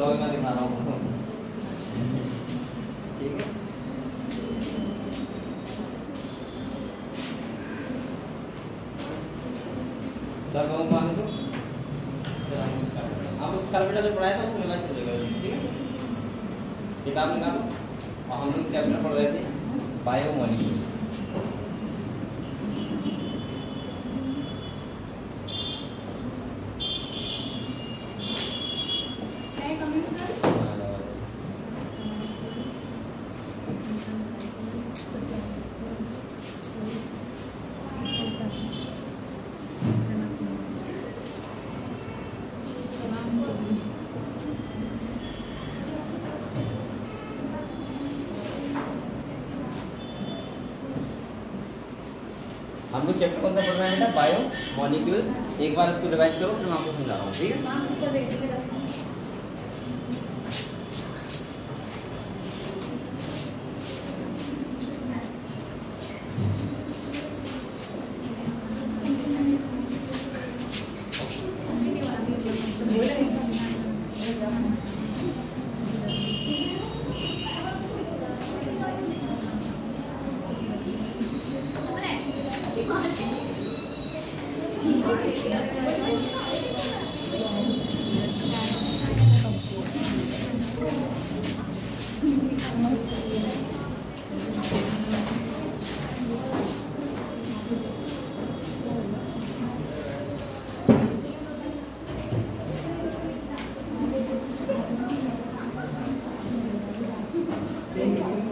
Blog में दिखा रहा हूँ। ठीक है, सब लोगों को आने दो। आप लोग कल बेटा जो पढ़ाया था उसको रिवाइज कर लेगा। ठीक है, किताब निकालो। और हम लोग चैप्टर पढ़ रहे थे बायोमॉलिक्यूल। हम लोग चैप्टर कौन सा पढ़ रहे हैं बेटा? बायोमॉलिक्यूल। एक बार इसको रिवाइज करो, फिर मैं आपको समझा रहा हूँ। ठीक है,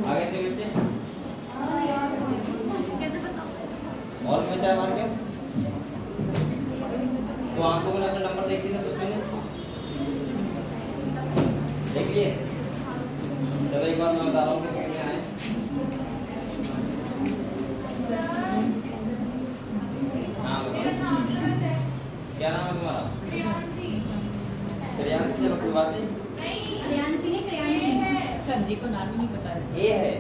आगे से बच्चे और बचा मार के तो आप लोगों ने अपना नंबर देख लिया बच्चों ने? देख लिए? चलो एक बार मैं बता रहा हूँ कि कैसे आए। हाँ बताओ, क्या नाम है तुम्हारा? क्रियांशी। चलो कोई बात नहीं, क्रियांशी नहीं, क्रियांशी सर जी को नाम ही नहीं पता है। ए है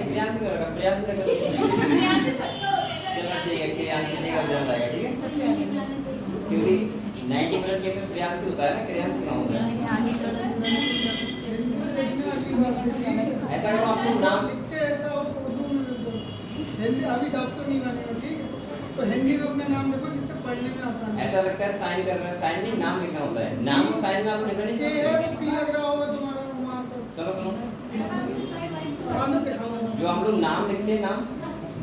क्रियांशी करेगा, क्रियांशी लगा। चलो ठीक है, क्रियांशी निकल जाएगा। ठीक है, क्योंकि 90 मिनट के में क्रियांशी होता है ना, क्रियांशी कहाँ होता है? ऐसा करो, आपको नाम अभी डॉक्टर नहीं बने हो, ठीक है, तो हिंदी में अपना नाम लिखो जिससे पढ़ने में आसान है। ऐसा लगता है साइन करना है, साइन नहीं नाम लिखना होता है। नाम और साइन में आपको लिखना नहीं ये पी लग रहा होगा तुम्हारा वहाँ पर। चलो सुनो, सामने दिखाओ। जो हम लोग नाम लिखते हैं, नाम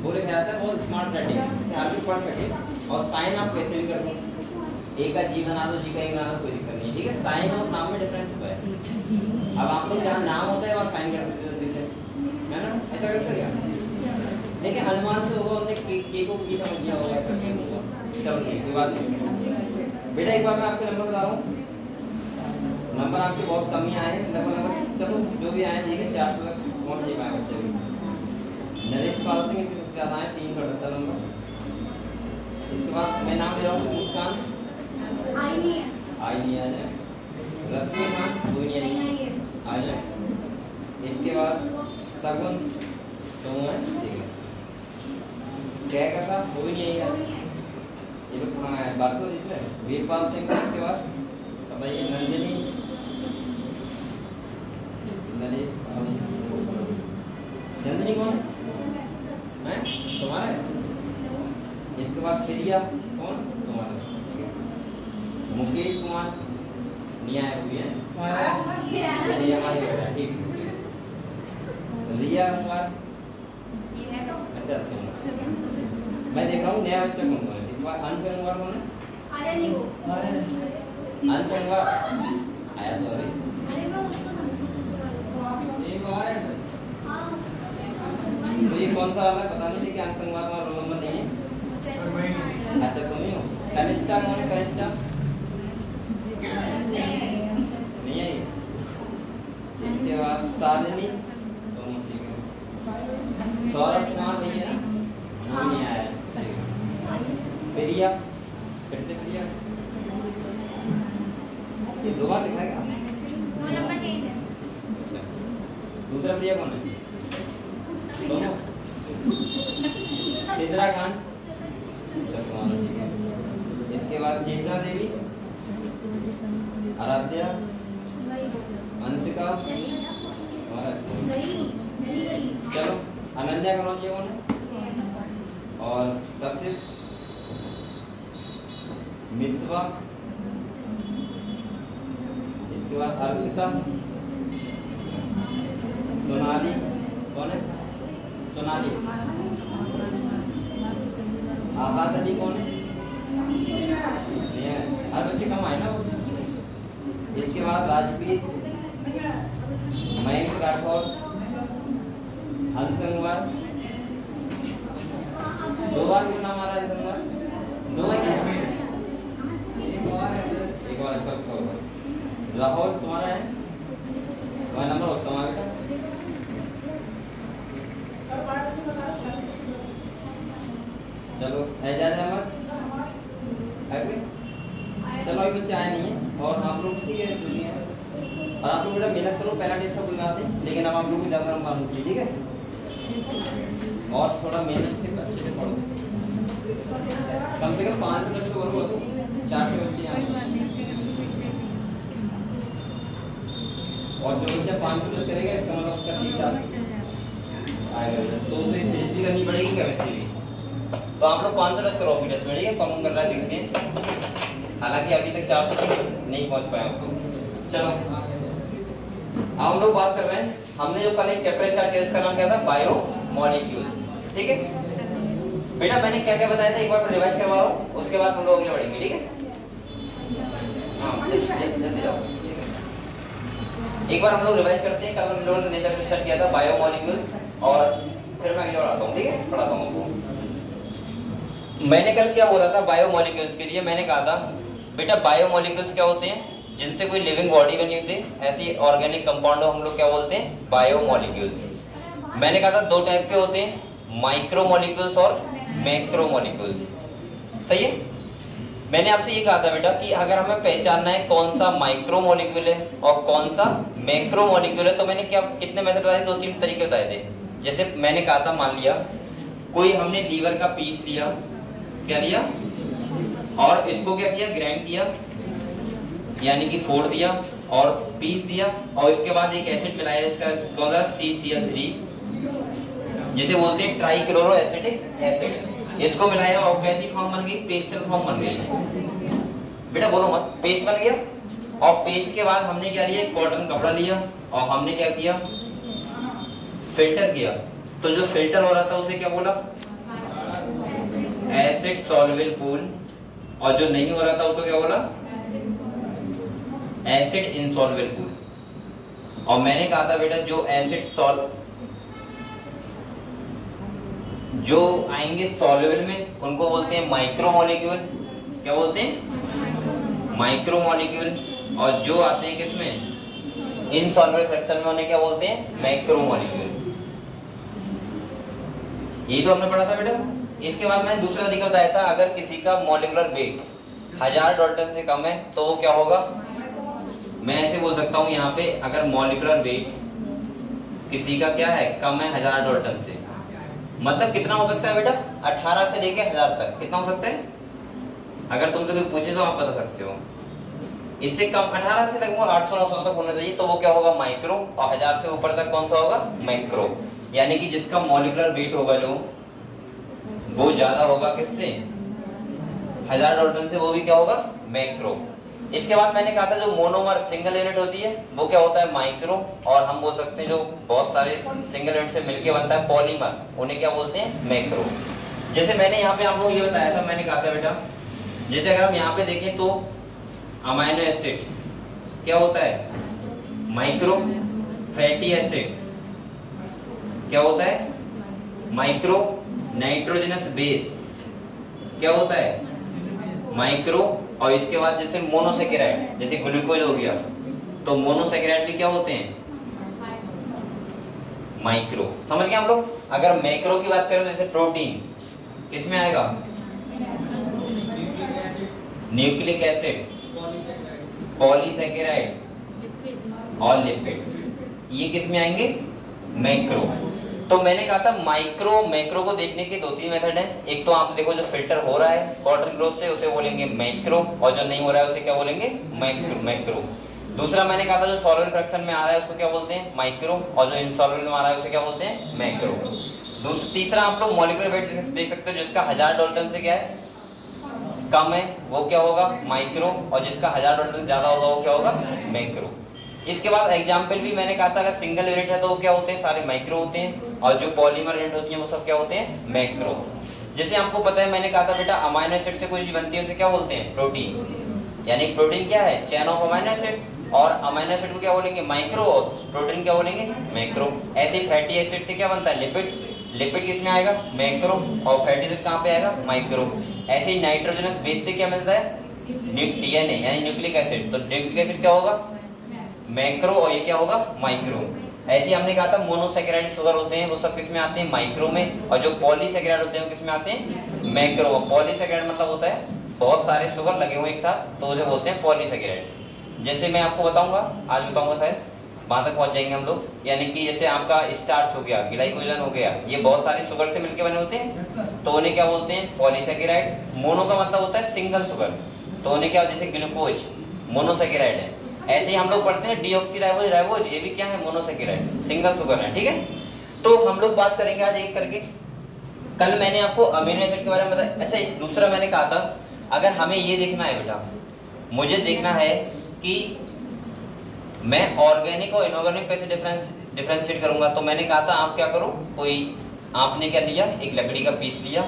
वो लिखा जाता है बहुत स्मार्ट राइटिंग, जिससे आगे पढ़ सके। और साइन आप कैसे भी कर दो, ए का जी बना दो, जी का ए बना दो, कोई दिक्कत नहीं है। ठीक है, साइन और नाम में डिफरेंस होता है। अब आप लोग जहाँ नाम होता है वहाँ साइन कर देते जल्दी से, है ना? ऐसा कर सकते लेकिन अनुमान से होगा, उन्होंने के को की समझ लिया होगा। चलो ठीक, कोई बात नहीं बेटा। एक बार मैं आपके नंबर बता रहा हूँ। नंबर आपके बहुत कम ही आए हैं, नंबर चलो जो भी आए ठीक है, 400 तक पहुँच नहीं पाए बच्चे भी। नरेश पाल सिंह के सबसे ज़्यादा आए 378 नंबर। इसके बाद मैं नाम दे रहा हूँ, मुस्कान आई नहीं है, आई नहीं आ जाए, रश्मि खान कोई नहीं आई आ जाए। इसके बाद सगुन तो है, ठीक है, क्या कहा वो भी नहीं आई यार, ये लोग कहाँ है? बात तो जिसने वीरपाल सिंह। इसके बाद बताइए नंदिनी, नरेश, नंदिनी कौन है? तुम्हारा है। इसके बाद प्रिया कौन? तुम्हारा। ठीक है, मुकेश कुमार न्याय हुई है, रिया हमारी बेटा। ठीक, रिया कुमार, अच्छा मैं देख रहा हूँ नया बच्चा कौन कौन है। इसके बाद अंश कुमार कौन है? अरे नहीं वो, अंश कुमार आया तो अभी अरे मैं उसको एक और है। हाँ तो ये कौन सा वाला पता नहीं, लेकिन अंश कुमार का रोल नंबर नहीं है। अच्छा तुम ही हो। कनिष्ठा कौन है? कनिष्ठा नहीं है। इसके बाद शालिनी, तुम ठीक है। सौरभ कुमार नहीं है ना, वो नहीं आया। प्रिया, फिर से प्रिया, ये दो बार लिखा है क्या? वो नंबर 10 है। दूसरा प्रिया कौन है? दोनों। सिद्रा खान, ठीक है। इसके बाद चेतना देवी, आराध्या, अंशिका, चलो अनन्या का नाम ये कौन है, और कशिश, मिसवा, इसके बाद अर्शिता, सोनाली, कौन है सोनाली, आहाद अली कौन है, नहीं है, हर बच्चे कम आए ना वो। इसके बाद राजवीर, मयंक राठौर, हंसंगवार, 2 बार क्यों नाम आ रहा है हंसंगवार, 2 बार क्या, एक बार अच्छा उसका होगा। राहुल तुम्हारा है, तुम्हारा नंबर होता है बेटा, चलो एजाज अहमद, चलो अभी बच्चे आए नहीं है और आप लोग ठीक है दुनिया, और आप लोग बेटा मेहनत करो, पहला टेस्ट का कोई बात नहीं, लेकिन अब आप लोग को ज़्यादा नंबर आना चाहिए, ठीक है, और थोड़ा मेहनत से अच्छे से पढ़ो, कम से कम 5 मिनट तो करो, 4 से बच्चे यहाँ, और जो बच्चा 5 मिनट करेगा इसका मतलब उसका ठीक ठाक आएगा, तो उसे फिनिश भी करनी पड़ेगी केमिस्ट्री भी। तो आप लोग 500 टच करो टेस्ट में, ठीक है, कौन कर रहा है देखते हैं, हालांकि अभी तक 400 नहीं पहुंच पाए आप लोग। चलो हम लोग बात कर रहे हैं, हमने जो कल एक चैप्टर स्टार्ट किया इसका नाम क्या था, बायो मॉलिक्यूल्स, ठीक है बेटा, मैंने क्या क्या बताया था एक बार रिवाइज करवा रहा हूँ, उसके बाद हम लोग आगे बढ़ेंगे, ठीक है, हाँ जल्दी जाओ, एक बार हम लोग रिवाइज करते हैं, कल हम लोगों ने चैप्टर स्टार्ट किया था बायो मॉलिक्यूल्स, और फिर मैं आगे बढ़ाता हूँ, ठीक है, पढ़ाता हूँ आपको। मैंने कल क्या बोला था बायोमोलिक्यूल्स के लिए, मैंने कहा था बेटा बायोमोलिक्यूल्स क्या होते हैं, जिनसे कोई लिविंग बॉडी बनी होती है, ऐसी ऑर्गेनिक कंपाउंड हम लोग क्या बोलते हैं, बायोमोलिक्यूल्स। मैंने कहा था 2 टाइप के होते हैं, माइक्रोमोलिक्यूल्स और मैक्रोमोलिक्यूल्स, सही है। मैंने आपसे ये कहा था बेटा कि अगर हमें पहचानना है कौन सा माइक्रोमोलिक्यूल है और कौन सा मैक्रोमोलिक्यूल है, तो मैंने क्या कितने मेथड बताए, 2-3 तरीके बताए थे। जैसे मैंने कहा था, मान लिया कोई हमने लीवर का पीस लिया, क्या लिया, और इसको क्या किया, ग्राइंड किया, यानी कि फोड़ दिया और पीस दिया, और इसके बाद एक एसिड मिलाया, इसका कौन सा CCl3, जिसे बोलते हैं ट्राइक्लोरो एसिटिक एसिड, इसको मिलाया और कैसी फॉर्म बन गई, पेस्टल फॉर्म बन गई। बेटा बोलो मत, पेस्ट बन गया, और पेस्ट के बाद हमने क्या लिया, कॉटन कपड़ा लिया और हमने क्या किया, फिल्टर किया। तो जो फिल्टर हो रहा था उसे क्या बोला, एसिड सॉल्युबल पूल, और जो नहीं हो रहा था उसको क्या बोला, एसिड इनसॉल्युबल पूल। और मैंने कहा था बेटा जो एसिड जो आएंगे सॉल्युबल में उनको बोलते हैं माइक्रोमोलिक्यूल, क्या बोलते हैं, माइक्रोमोलिक्यूल, और जो आते हैं किसमें, इनसॉल्युबल फ्रैक्शन में, उन्हें क्या बोलते हैं, मैक्रोमोलिक्यूल। ये तो हमने पढ़ा था बेटा। इसके बाद मैंने दूसरा तरीका बताया था, अगर किसी का मॉलिक्यूलर वेट 1000 डाल्टन से कम है तो वो क्या होगा, मैं ऐसे बोल सकता हूँ यहाँ पे, अगर मॉलिक्यूलर वेट किसी का क्या है, कम है 1000 डाल्टन से, मतलब कितना हो सकता है बेटा, 18 से लेके 1000 तक कितना हो सकता है, अगर तुमसे कोई पूछे तो आप बता सकते हो। इससे कम 18 से लगभग 800-900 तक होना चाहिए, तो वो क्या होगा, माइक्रो, और 1000 से ऊपर तक कौन सा होगा, मैक्रो। यानी कि जिसका मॉलिक्यूलर वेट होगा जो वो ज्यादा होगा किससे, 1000 डाल्टन से, वो भी क्या होगा, मैक्रो। इसके बाद मैंने कहा था जो मोनोमर सिंगल यूनिट होती है वो क्या होता है, माइक्रो, और हम बोल सकते हैं जो बहुत सारे सिंगल यूनिट से मिलके बनता है पॉलीमर, उन्हें क्या बोलते हैं, मैक्रो। जैसे मैंने यहाँ पे आपको ये बताया था, मैंने कहा था बेटा, जैसे अगर हम यहाँ पे देखें तो अमाइनो एसिड क्या होता है, माइक्रो, फैटी एसिड क्या होता है, माइक्रो, नाइट्रोजनस बेस क्या होता है, माइक्रो। और इसके बाद जैसे मोनोसेकेराइड, जैसे ग्लूकोज हो गया, तो मोनोसेकेराइड भी क्या होते हैं, माइक्रो। समझ गए हम लोग। अगर मैक्रो की बात करें जैसे प्रोटीन किसमें आएगा, न्यूक्लिक एसिड, पॉलीसेकेराइड और लिपिड, ये किसमें आएंगे, मैक्रो। तो मैंने कहा था माइक्रो मैक्रो को देखने के 2-3 मेथड हैं। एक तो आप देखो जो फिल्टर हो रहा है कॉटन क्लॉथ से उसे बोलेंगे मैक्रो, और जो नहीं हो रहा है उसे क्या बोलेंगे मैक्रो। दूसरा मैंने कहा था जो सॉल्वेंट फ्रैक्शन में आ रहा है उसको क्या बोलते हैं माइक्रो, और जो इनसॉल्वेंट में आ रहा है उसे क्या बोलते हैं मैक्रो। तीसरा आप लोग मॉलिक्यूलर वेट देख सकते हो, जिसका 1000 डाल्टन से क्या है कम है वो क्या होगा माइक्रो, और जिसका 1000 डाल्टन ज्यादा होगा वो क्या होगा मैक्रो। इसके बाद एग्जाम्पल भी मैंने कहा था अगर सिंगल यूनिट है तो वो क्या होते हैं सारे माइक्रो होते हैं, और जो पॉलीमर यूनिट होती है वो सब क्या होते हैं मैक्रो। जैसे आपको पता है मैंने कहा था बेटा अमाइनो एसिड से कोई चीज बनती है उसे क्या बोलते हैं प्रोटीन, यानी प्रोटीन क्या है चेन ऑफ अमाइनो एसिड, और अमाइनो एसिड को क्या बोलेंगे माइक्रो, और प्रोटीन क्या बोलेंगे मैक्रो। ऐसे फैटी एसिड से क्या बनता है लिपिड, लिपिड किस में आएगा मैक्रो, और फैटी एसिड कहाँ पे आएगा माइक्रो। ऐसे ही नाइट्रोजनस बेस से क्या मिलता है डीएनए यानी न्यूक्लिक एसिड, तो न्यूक्लिक एसिड क्या होगा मैक्रो, और ये क्या होगा माइक्रो। ऐसे ही हमने कहा था मोनोसैकेराइड शुगर होते हैं वो सब किस में आते हैं माइक्रो में, और जो पॉलीसैकेराइड होते हैं वो किस में आते हैं मैक्रो। पॉलीसैकेराइड मतलब होता है बहुत सारे शुगर लगे हुए एक साथ, तो उसे बोलते हैं पॉलीसैकेराइड। जैसे मैं आपको बताऊंगा आज बताऊंगा शायद वहां तक पहुंच जाएंगे हम लोग, यानी कि जैसे आपका स्टार्च हो गया ग्लाइकोजन हो गया, ये बहुत सारे शुगर से मिलकर बने होते हैं, तो उन्हें क्या बोलते हैं पॉलीसैकेराइड। मोनो का मतलब होता है सिंगल शुगर, तो उन्हें क्या जैसे ग्लूकोज मोनोसैकेराइड है। ऐसे ही हम लोग पढ़ते हैं डीऑक्सीराइबोज राइबोज, ये भी क्या है मोनोसैकेराइड सिंगल शुगर है, ठीक है। तो हम लोग बात करेंगे आज एक करके। कल मैंने आपको अमीनो एसिड के बारे में बताया। अच्छा दूसरा मैंने कहा था अगर हमें ये देखना है बेटा, मुझे देखना है कि मैं ऑर्गेनिक और इनऑर्गेनिक कैसे डिफरेंशिएट करूंगा, तो मैंने कहा था आप क्या करो, कोई आपने क्या लिया एक लकड़ी का पीस लिया,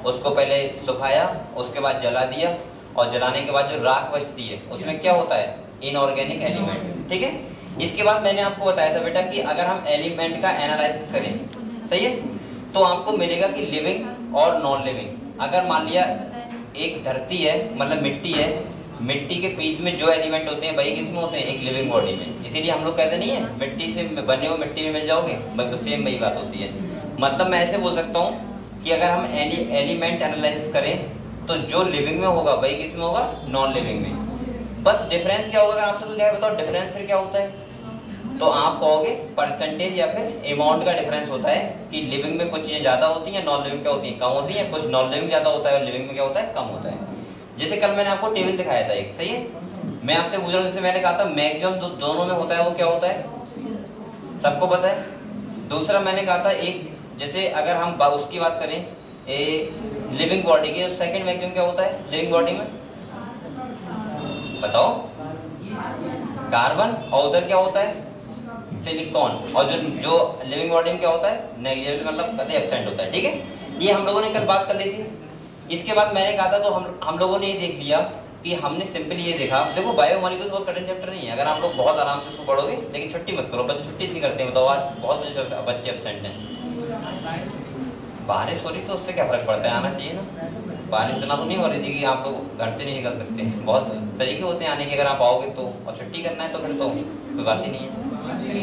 उसको पहले सुखाया, उसके बाद जला दिया, और जलाने के बाद जो राख बचती है उसमें क्या होता है इनऑर्गेनिक एलिमेंट, ठीक है। इसके बाद मैंने आपको बताया था बेटा कि अगर हम एलिमेंट का एनालिसिस करें, सही है, तो आपको मिलेगा कि लिविंग और नॉन लिविंग। अगर मान लिया एक धरती है मतलब मिट्टी है, मिट्टी के पीस में जो एलिमेंट होते हैं वही किसमें होते हैं एक लिविंग बॉडी में। इसीलिए हम लोग कहते नहीं है मिट्टी से बने हो मिट्टी में मिल जाओगे, बस सेम वही बात होती है। मतलब मैं ऐसे बोल सकता हूँ कि अगर हम एलिमेंट एनालिसिस करें तो जो लिविंग में होगा वही किसमें होगा नॉन लिविंग में। बस डिफरेंस क्या होगा, अगर आपसे कोई कहे बताओ डिफरेंस फिर क्या होता है, तो आप कहोगे परसेंटेज या फिर अमाउंट का डिफरेंस होता है कि लिविंग में कुछ चीजें ज्यादा होती हैं नॉन लिविंग क्या होती है कम होती है, कुछ नॉन लिविंग ज्यादा होता है और लिविंग में क्या होता है कम होता है। जैसे कल मैंने आपको टेबल दिखाया था एक, सही है, मैं आपसे पूछ रहा हूँ, जैसे मैंने कहा था मैक्सिमम दोनों में होता है वो क्या होता है सबको पता है। दूसरा मैंने कहा था एक जैसे अगर हम उसकी बात करें लिविंग बॉडी की, तो सेकंड मैक्सिमम क्या होता है लिविंग बॉडी में बताओ कार्बन, और उधर क्या होता है सिलिकॉन, और जो लिविंग बॉडी में क्या होता है नेग्लिजिबल मतलब कतई एब्सेंट होता है, ठीक है। ये हम लोगों ने कल बात कर ली थी। इसके बाद मैंने कहा था तो हम लोगों ने ये देख लिया कि हमने सिंपली ये देखा, देखो बायोमॉलिक्यूल्स बहुत कठिन चैप्टर नहीं है, अगर आप लोग बहुत आराम से उसको पढ़ोगे, लेकिन छुट्टी मत करो, बच्चे छुट्टी नहीं करते, बताओ आज बहुत बच्चे एब्सेंट हैं। बारिश हो रही तो उससे क्या फर्क पड़ता है, आना चाहिए ना। बारिश इतना तो नहीं हो रही थी कि आप लोग घर से नहीं निकल सकते, बहुत तरीके होते हैं आने के, अगर आप आओगे तो, और छुट्टी करना है तो फिर तो कोई बात ही नहीं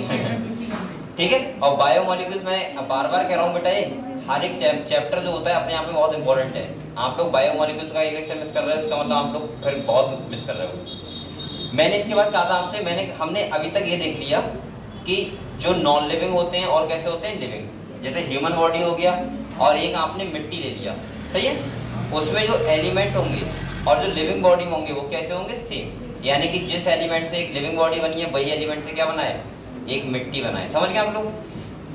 है ठीक है। और बायोमॉलिक्यूल्स मैं बार बार कह रहा हूँ बेटा, ये हर एक चैप्टर जो होता है अपने आप में बहुत इंपॉर्टेंट है। आप लोग बायोमॉलिक्यूल्स का एक लेक्चर मिस कर रहे हो, इसका मतलब आप लोग फिर बहुत मिस कर रहे हो। मैंने इसके बाद कहा था आपसे, हमने अभी तक ये देख लिया कि जो नॉन लिविंग होते हैं और कैसे होते हैं लिविंग, जैसे ह्यूमन बॉडी हो गया, और एक आपने मिट्टी ले लिया, सही है, उसमें जो एलिमेंट होंगे और जो लिविंग बॉडी में होंगे वो कैसे होंगे सेम, यानी कि जिस एलिमेंट से एक लिविंग बॉडी बनी है वही एलिमेंट से क्या बना है एक मिट्टी बना है। समझ गए आप लोग?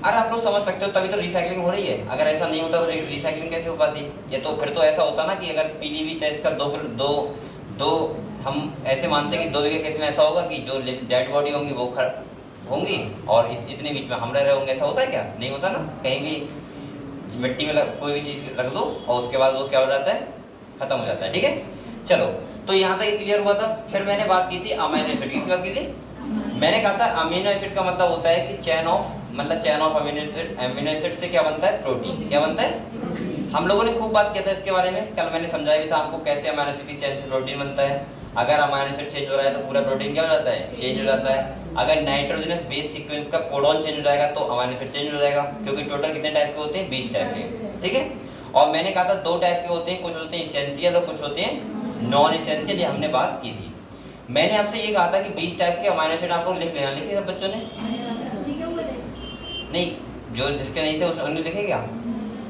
अरे आप लोग समझ सकते हो तभी तो रिसाइकलिंग हो रही है, अगर ऐसा नहीं होता तो रिसाइकलिंग कैसे हो पाती? ये तो फिर तो ऐसा होता ना कि अगर पीलीवी टेस्ट कर दो हम ऐसे मानते हैं कि 2 बीघे खेत में ऐसा होगा कि जो डेड बॉडी होंगी वो होंगी और इतने बीच में हम रह रहे होंगे, ऐसा होता है क्या? नहीं होता ना। कहीं भी मिट्टी में कोई भी चीज रख दो और उसके बाद वो क्या हो जाता है खत्म हो जाता है, ठीक है। चलो तो यहाँ तक क्लियर हुआ था। फिर मैंने बात की थी अमीनो एसिड की, बात की थी मैंने कहा था अमीनो एसिड का मतलब होता है कि चेन ऑफ अमीनो एसिड से क्या बनता है प्रोटीन, क्या बनता है। हम लोगों ने खूब बात किया था इसके बारे में, कल मैंने समझाया भी था आपको कैसे अमीनो एसिड की चेन से प्रोटीन बनता है। अगर अमीनो एसिड चेंज हो रहा है तो पूरा प्रोटीन क्या हो जाता है चेंज हो जाता है। अगर नाइट्रोजनस बेस सीक्वेंस का कोडॉन चेंज हो जाएगा तो अमीनो एसिड चेंज हो जाएगा, क्योंकि टोटल कितने टाइप के होते हैं 20 टाइप के, ठीक है। और मैंने कहा था 2 टाइप के होते हैं, कुछ होते हैं एसेंशियल और कुछ होते हैं नॉन एसेंशियल, ये हमने बात की थी। मैंने आपसे ये कहा था कि 20 टाइप के अमीनो एसिड आप लोग लिख लेना, लिखे सब बच्चों ने? नहीं जो जिसके नहीं थे उन्होंने लिखे क्या,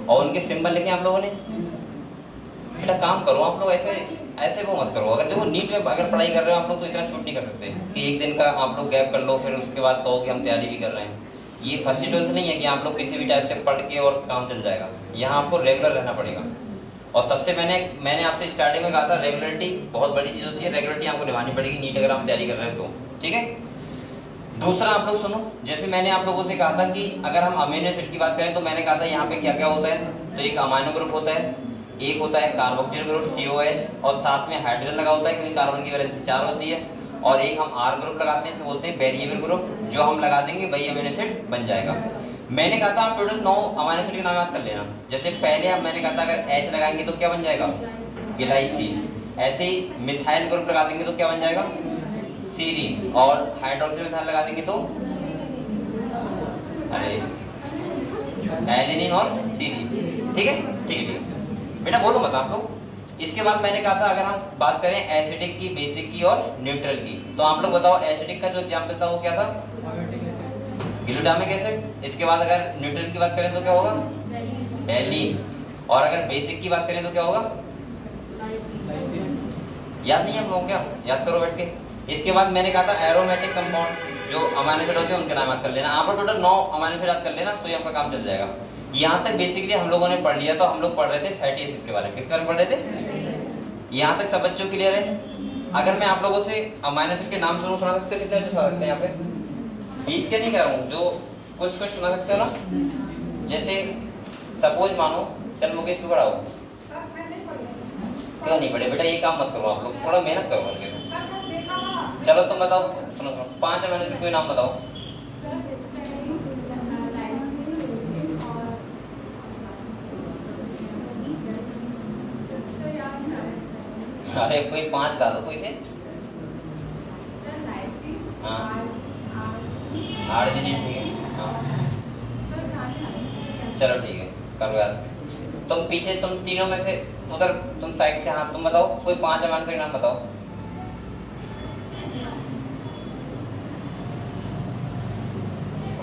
और उनके सिंबल लिखे आप लोगों ने। बेटा काम करो आप लोग, ऐसे वो मत करो। अगर देखो नीट में अगर पढ़ाई कर रहे हो आप लोग तो इतना छूट नहीं कर सकते कि एक दिन का आप लोग गैप कर लो फिर उसके बाद कहो कि हम तैयारी भी कर रहे हैं। ये फर्स्ट ट्वेल्थ नहीं है कि आप लोग किसी भी टाइप से पढ़ के और काम चल जाएगा। यहाँ आपको रेगुलर रहना पड़ेगा। और सबसे मैंने आपसे स्टार्टिंग में कहा था रेगुलरिटी बहुत बड़ी चीज होती है, रेगुलरिटी आपको निभानी पड़ेगी नीट अगर आप तैयारी कर रहे हो तो, ठीक है। दूसरा आप लोग सुनो, जैसे मैंने आप लोगों से कहा था कि अगर हम अमीनो एसिड की बात करें तो मैंने कहा था यहाँ पे क्या क्या होता है। तो एक अमाइनो ग्रुप होता है, एक होता है कार्बोक्सिल ग्रुप COH और साथ में हाइड्रोजन लगा होता है क्योंकि कार्बन की वैलेंसी 4 होती है। और एक हम R ग्रुप लगाते हैं, इसे बोलते हैं वेरिएबल ग्रुप। जो हम लगा देंगे वही अमीनो एसिड बन जाएगा। मैंने कहा था आप टोटल 9 अमीनो एसिड के नाम याद कर लेना। जैसे पहले मैंने कहा था अगर H लगाएंगे तो क्या बन जाएगा, ग्लाइसिन। ऐसे ही मिथाइल ग्रुप लगा देंगे तो क्या बन जाएगा, सीरीन। और हाइड्रोक्सी मिथाइल लगा देंगे तो एलिनिन और सीरीन। ठीक है, ठीक है, ठीक है बेटा बोलो मत आप लोग। इसके बाद मैंने कहा था अगर हम बात करें एसिडिक की, बेसिक की और न्यूट्रल की, तो आप लोग बताओ एसिडिक का जो एग्जांपल था वो क्या था, ग्लूटामिक एसिड। इसके बाद अगर न्यूट्रल की बात करें तो क्या होगा, एलिन। और अगर बेसिक की बात करें तो क्या होगा, याद नहीं है हम लोगों, क्या याद करो बैठ के। इसके बाद मैंने कहा था एरोमेटिक कंपाउंड जो अमीनो एसिड होते हैं उनके नाम याद कर लेना। आप टोटल 9 अमीनो एसिड याद कर लेना तो ये आपका काम चल जाएगा। यहाँ तक बेसिकली हम लोगों ने पढ़ लिया। तो हम लोग पढ़ रहे थे फैटी एसिड के बारे में। किसके बारे में पढ़ रहे थे, यहाँ तक सब बच्चों क्लियर है। अगर मैं आप लोगों से अमीनो एसिड के नाम सुना सकते कितने बच्चे सुना सकते हैं यहाँ पे, 20 के नहीं कह रहा हूँ, जो कुछ सुना सकते हो ना। जैसे सपोज मानो, चल मुकेश तू खड़ा हो। क्यों नहीं पढ़े बेटा, ये काम मत करो आप लोग, थोड़ा मेहनत करो करके। चलो तुम बताओ, सुनो 5 अमीनो एसिड कोई नाम बताओ। अरे कोई 5 डालो कोई से। हाँ आर्जिनिन, ठीक है। हाँ चलो ठीक है, करो याद। तुम पीछे, तुम तीनों में से उधर, तुम साइड से, हाँ तुम बताओ कोई 5 अमीनो एसिड नाम बताओ।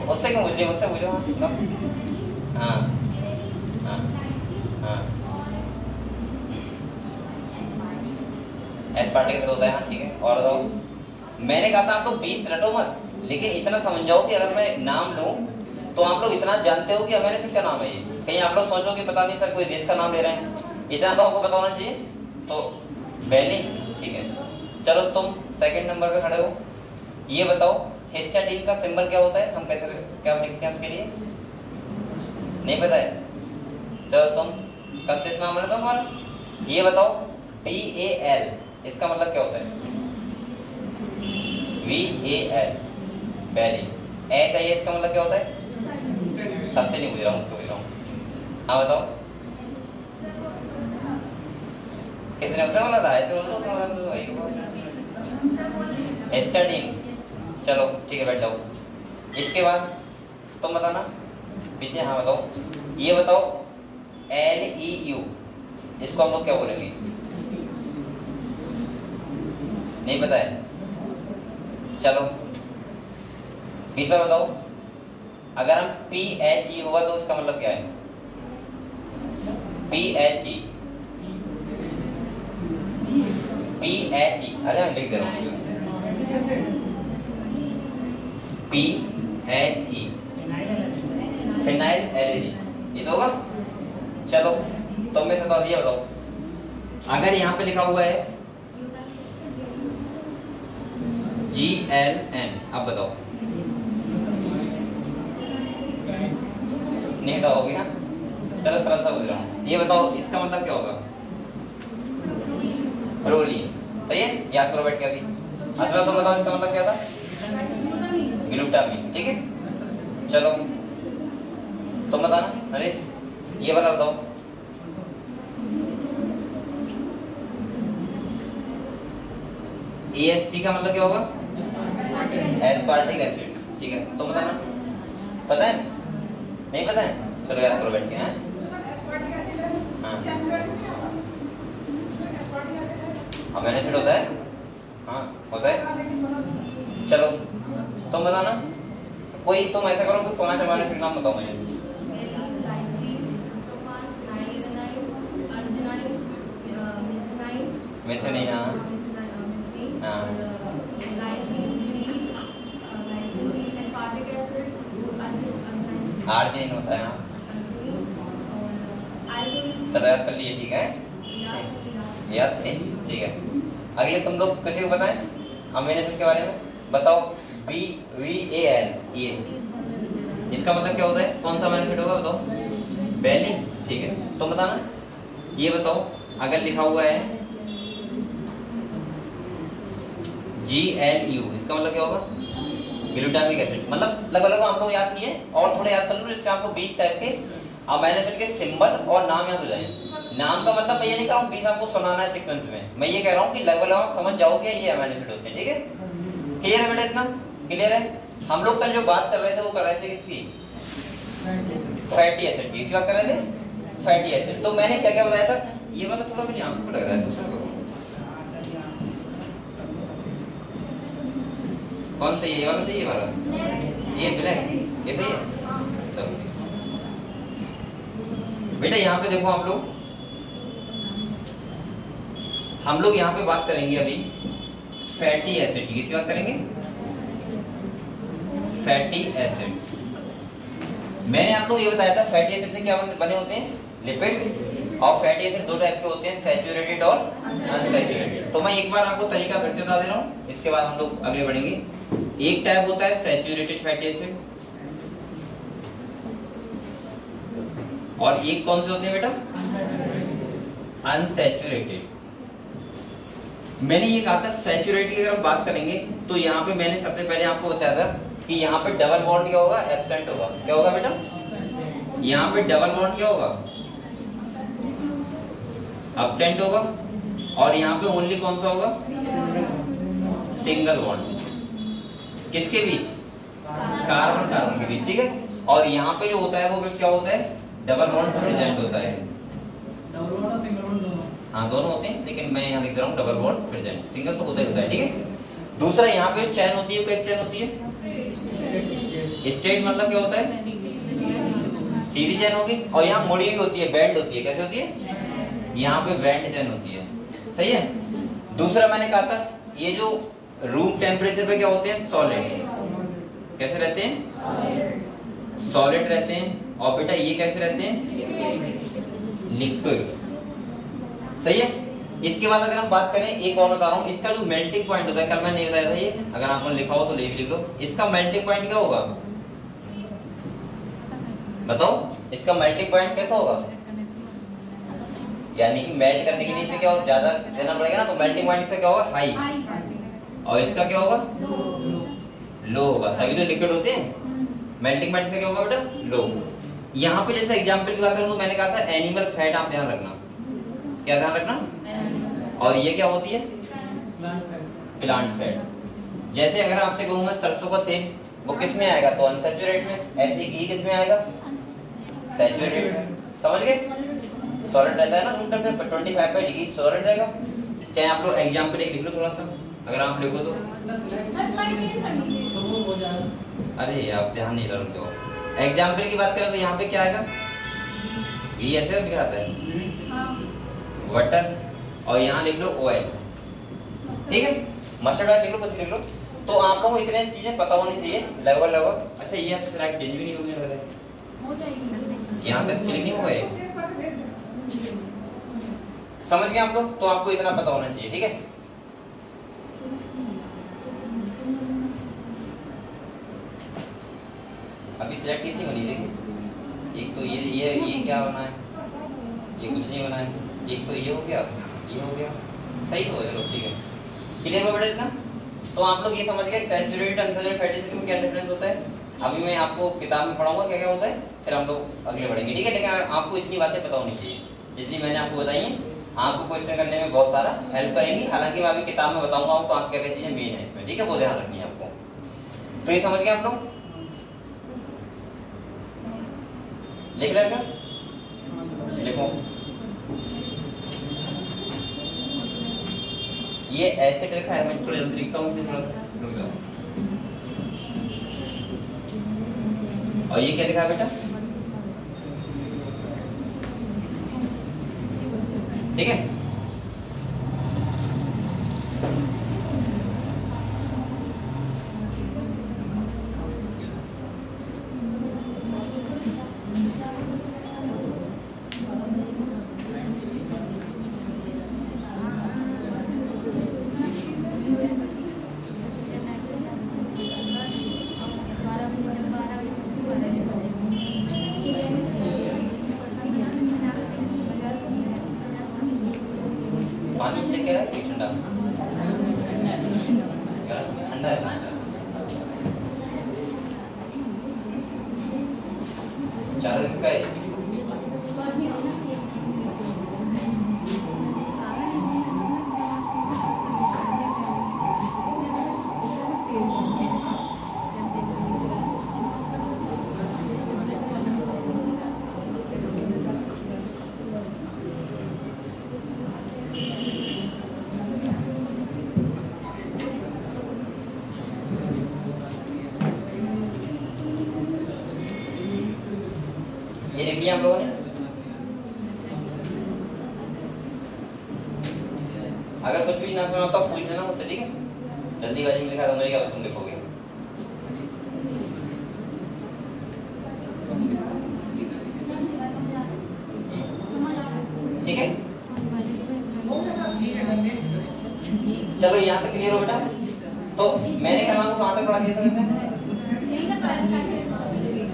उससे क्यों मुझे, मुझसे पूछो। हाँ हाँ हाँ एस्पार्टिक होता है। हाँ ठीक है, और बताओ। मैंने कहा था आप लोग 20 रटो मत, लेकिन इतना समझ जाओ कि अगर मैं नाम दूं तो आप लोग इतना जानते हो कि अमीनो एसिड का नाम है ये। कहीं आप लोग सोचो कि पता नहीं सर कोई देश का नाम ले रहे हैं, इतना तो आपको पता होना चाहिए। तो वेलिन, ठीक है। चलो तुम सेकंड नंबर पे खड़े हो, ये बताओ हिस्टाडीन का सिंबल क्या होता है, हम कैसे क्या लिखते हैं उसके लिए, नहीं पता है। चलो तुम कब से नाम लेता हमारा, ये बताओ VAL इसका मतलब क्या होता है, VAL वेलिन। HIS इसका मतलब क्या होता है, सबसे नहीं पूछ रहा हूँ, मुझसे पूछ रहा हूँ। हाँ बताओ, किसने उसने बोला था, ऐसे बोल दो हिस्टाडीन। चलो ठीक है, बैठ जाओ। इसके बाद तुम बताना पीछे। हाँ बताओ, ये बताओ LEU इसको हम लोग क्या बोलेंगे, नहीं पता है। चलो बी पर बताओ, अगर हम PHE होगा तो इसका मतलब क्या है, PHE अरे लिख दे रहा हूँ, PHE फिनाइल एलिनीन, ये तो होगा। चलो तुम में से तो ये बताओ, अगर यहाँ पे लिखा हुआ है GLN, अब बताओ, नहीं तो होगी ना। चलो सरल सा पूछ रहा हूँ, ये बताओ इसका मतलब क्या होगा, प्रोलीन। सही है, याद करो बैठ के अभी। अच्छा तुम बताओ इसका मतलब क्या था, ग्लूटामिन। ठीक है, चलो तुम बताना नरेश, ये वाला बताओ। ESP का मतलब क्या होगा, एस्पार्टिक एसिड। ठीक है, तुम बताना, पता है, नहीं पता है, चलो याद करो बैठ के। हाँ अमीनो एसिड होता है, हाँ होता है। चलो तुम बताना कोई, तुम ऐसा करो कि 5 अमीनो एसिड नाम बताओ मुझे। मेथिओनिन, हाँ हाँ आर्जिनिन होता है, हाँ चलो याद कर लिए, ठीक है याद थे, ठीक है। अगले तुम लोग किसी को बताएं अमीनो एसिड के बारे में, बताओ। VAL, ये इसका मतलब क्या होता है, कौन सा अमीनो एसिड होगा बताओ? वैलिन, ठीक है। तुम बताना, ये बताओ अगर लिखा हुआ है GLU, इसका मतलब क्या होगा? Glutamic acid. मतलब लगभग हम लोग याद किए, और थोड़े याद कर लो जिससे आपको 20 टाइप के अमीनो एसिड के सिंबल और नाम याद हो जाए। नाम का मतलब मैं ये नहीं कह रहा हूँ 20 आपको सुनाना है सीक्वेंस में, मैं ये कह रहा हूँ कि लगभग आप समझ जाओगे ये अमीनो एसिड होते हैं, ठीक है। क्लियर है बेटा, इतना क्लियर है? हम लोग कल जो बात कर रहे थे वो कर रहे थे किसकी? फैटी एसिड की। इसकी बात कर रहे थे, फैटी एसिड। तो मैंने क्या क्या बताया था, ये वाला थोड़ा मेरी आंखों को लग रहा है, दूसरा कौन सही है? ये वाला सही है? ये वाला, ये ब्लैक, ये सही है? बेटा यहाँ पे देखो, हम लोग यहाँ पे बात करेंगे अभी फैटी एसिड की। किसकी बात करेंगे? Fatty acid. मैंने आपको ये बताया था फैटी एसिड से क्या बने होते हैं? लिपिड। और फैटी एसिड दो टाइप के होते हैं, सैचुरेटेड और अनसैचुरेटेड। तो मैं एक बार आपको तरीका फिर से बता दे रहा हूँ, इसके बाद हम लोग आगे बढ़ेंगे। एक टाइप होता है सैचुरेटेड फैटी एसिड, और एक कौन से होते हैं बेटा? अनसैचुरेटेड। मैंने ये कहा था सैचुरेटेड की अगर हम बात करेंगे तो यहाँ पे मैंने सबसे पहले आपको बताया था कि यहाँ पे डबल बॉन्ड क्या होगा? एब्सेंट होगा। क्या होगा बेटा? यहाँ पे डबल बॉन्ड क्या होगा? एब्सेंट होगा। और यहाँ पे ओनली कौन सा होगा? Single bond. किसके बीच? कार्बन कार्बन के बीच, ठीक है। और यहाँ पे जो होता है वो क्या होता है? डबल बॉन्ड प्रेजेंट होता है। डबल बॉन्ड और सिंगल बॉन्ड दोनों? हाँ दोनों होते हैं, लेकिन मैं यहाँ लिख रहा हूँ डबल बॉन्ड प्रेजेंट, सिंगल तो होता ही होता है, ठीक है। दूसरा यहाँ पे चैन होती है, कैसी चैन होती है? स्ट्रेट मतलब क्या होता है? सीधी चैन होगी। और यहाँ मुड़ी हुई होती है, बेंड होती है। कैसे होती है? यहाँ पे बेंड चैन होती है, सही है। दूसरा मैंने कहा था ये जो रूम टेम्परेचर पे क्या होते हैं? सॉलिड। कैसे रहते हैं? सॉलिड रहते हैं। और बेटा ये कैसे रहते हैं? लिक्विड, सही है। इसके बाद अगर हम बात करें, एक और बता रहा हूँ, इसका जो मेल्टिंग पॉइंट होता है, कल मैंने बताया था ये, अगर आपने लिखा हो तो ले भी लिख लो। इसका मेल्टिंग पॉइंट क्या होगा? बताओ, इसका मेल्टिंग पॉइंट कैसा होगा? यानी कि मेल्ट करने के लिए इसे क्या होगा? ज्यादा देना पड़ेगा ना, तो मेल्टिंग पॉइंट से क्या होगा? हाई। और इसका क्या होगा? लो होगा, तभी तो लिक्विड होते हैं। मेल्टिंग पॉइंट से क्या होगा बेटा? लो। यहाँ पे जैसे एग्जांपल की बात करूँ तो मैंने कहा था एनिमल फैट, आप ध्यान रखना। क्या ध्यान रखना? और ये क्या होती है? Plant fat. जैसे अगर आपसे कहूँ मैं सरसों का तेल, वो किस में आएगा? तो अनसैचुरेटेड में। ऐसे घी किस में आएगा? सैचुरेटेड। समझ गए? सॉलिड रहता है ना रूम टेम्परेचर 25 पे डिग्री सॉलिड रहेगा। चाहे आप लोग एग्जांपल एक लिख लो थोड़ा सा, अगर आप लिखो तो। स्लाइड चेंज कर लीजिए तो वो हो जाएगा। अरे आप ध्यान नहीं रखते हो। एग्जांपल की बात करें तो यहाँ पे क्या आएगा? ये ऐसे दिखाता है वाटर, और यहाँ लिख लो ऑयल, ठीक है। मस्टर्ड ऑयल लिख लो, कुछ लिख लो। तो आप लोगों को इतने चीजें पता होनी चाहिए लगभग। अच्छा ये अब स्लाइड चेंज भी नहीं होगी, लग रहा है हो जाएगी। यहाँ तक क्लिक नहीं हुआ है। समझ गए आप लोग? तो आपको इतना पता होना चाहिए, ठीक है। अभी सिलेक्ट कितनी बनी देखिए? एक तो ये क्या बना है? ये कुछ नहीं बना है। एक तो ये हो गया, ये हो गया, सही तो है, चलो ठीक है। क्लियर हो बेटा इतना? तो आप लोग ये समझ गए सैचुरेटेड अनसैचुरेटेड फैटी एसिड में क्या डिफरेंस होता है। अभी मैं आपको किताब में पढ़ाऊंगा क्या क्या होता है, फिर हम लोग आगे बढ़ेंगे, ठीक है। लेकिन आपको इतनी बातें पता होनी चाहिए जितनी मैंने आपको बताई हैं। आपको क्वेश्चन करने में बहुत सारा हेल्प करेंगी। हालांकि मैं अभी किताब में बताऊंगा आपको आप क्या क्या चीजें मेन है इसमें, ठीक है। वो ध्यान रखनी है आपको। तो ये समझ गए आप लोग? लिख रहे हैं? लिखो। ये एसिड लिखा है, मैं थोड़ा जल्दी लिखता हूँ, थोड़ा सा रुक जाओ। और ये क्या लिखा है बेटा? ठीक है। पानी में क्या है कि ठंडा ठंडा है। चलो इसका है ये लिख लिया हम लोगों ने। अगर कुछ भी ना समझ तो पूछ लेना मुझसे, ठीक है? जल्दीबाजी में लिखा तो क्या तुम लिखोगे। ठीक है, चलो यहाँ तक क्लियर हो बेटा। तो मैंने कहा आपको कहाँ तक पढ़ा दिया था वैसे?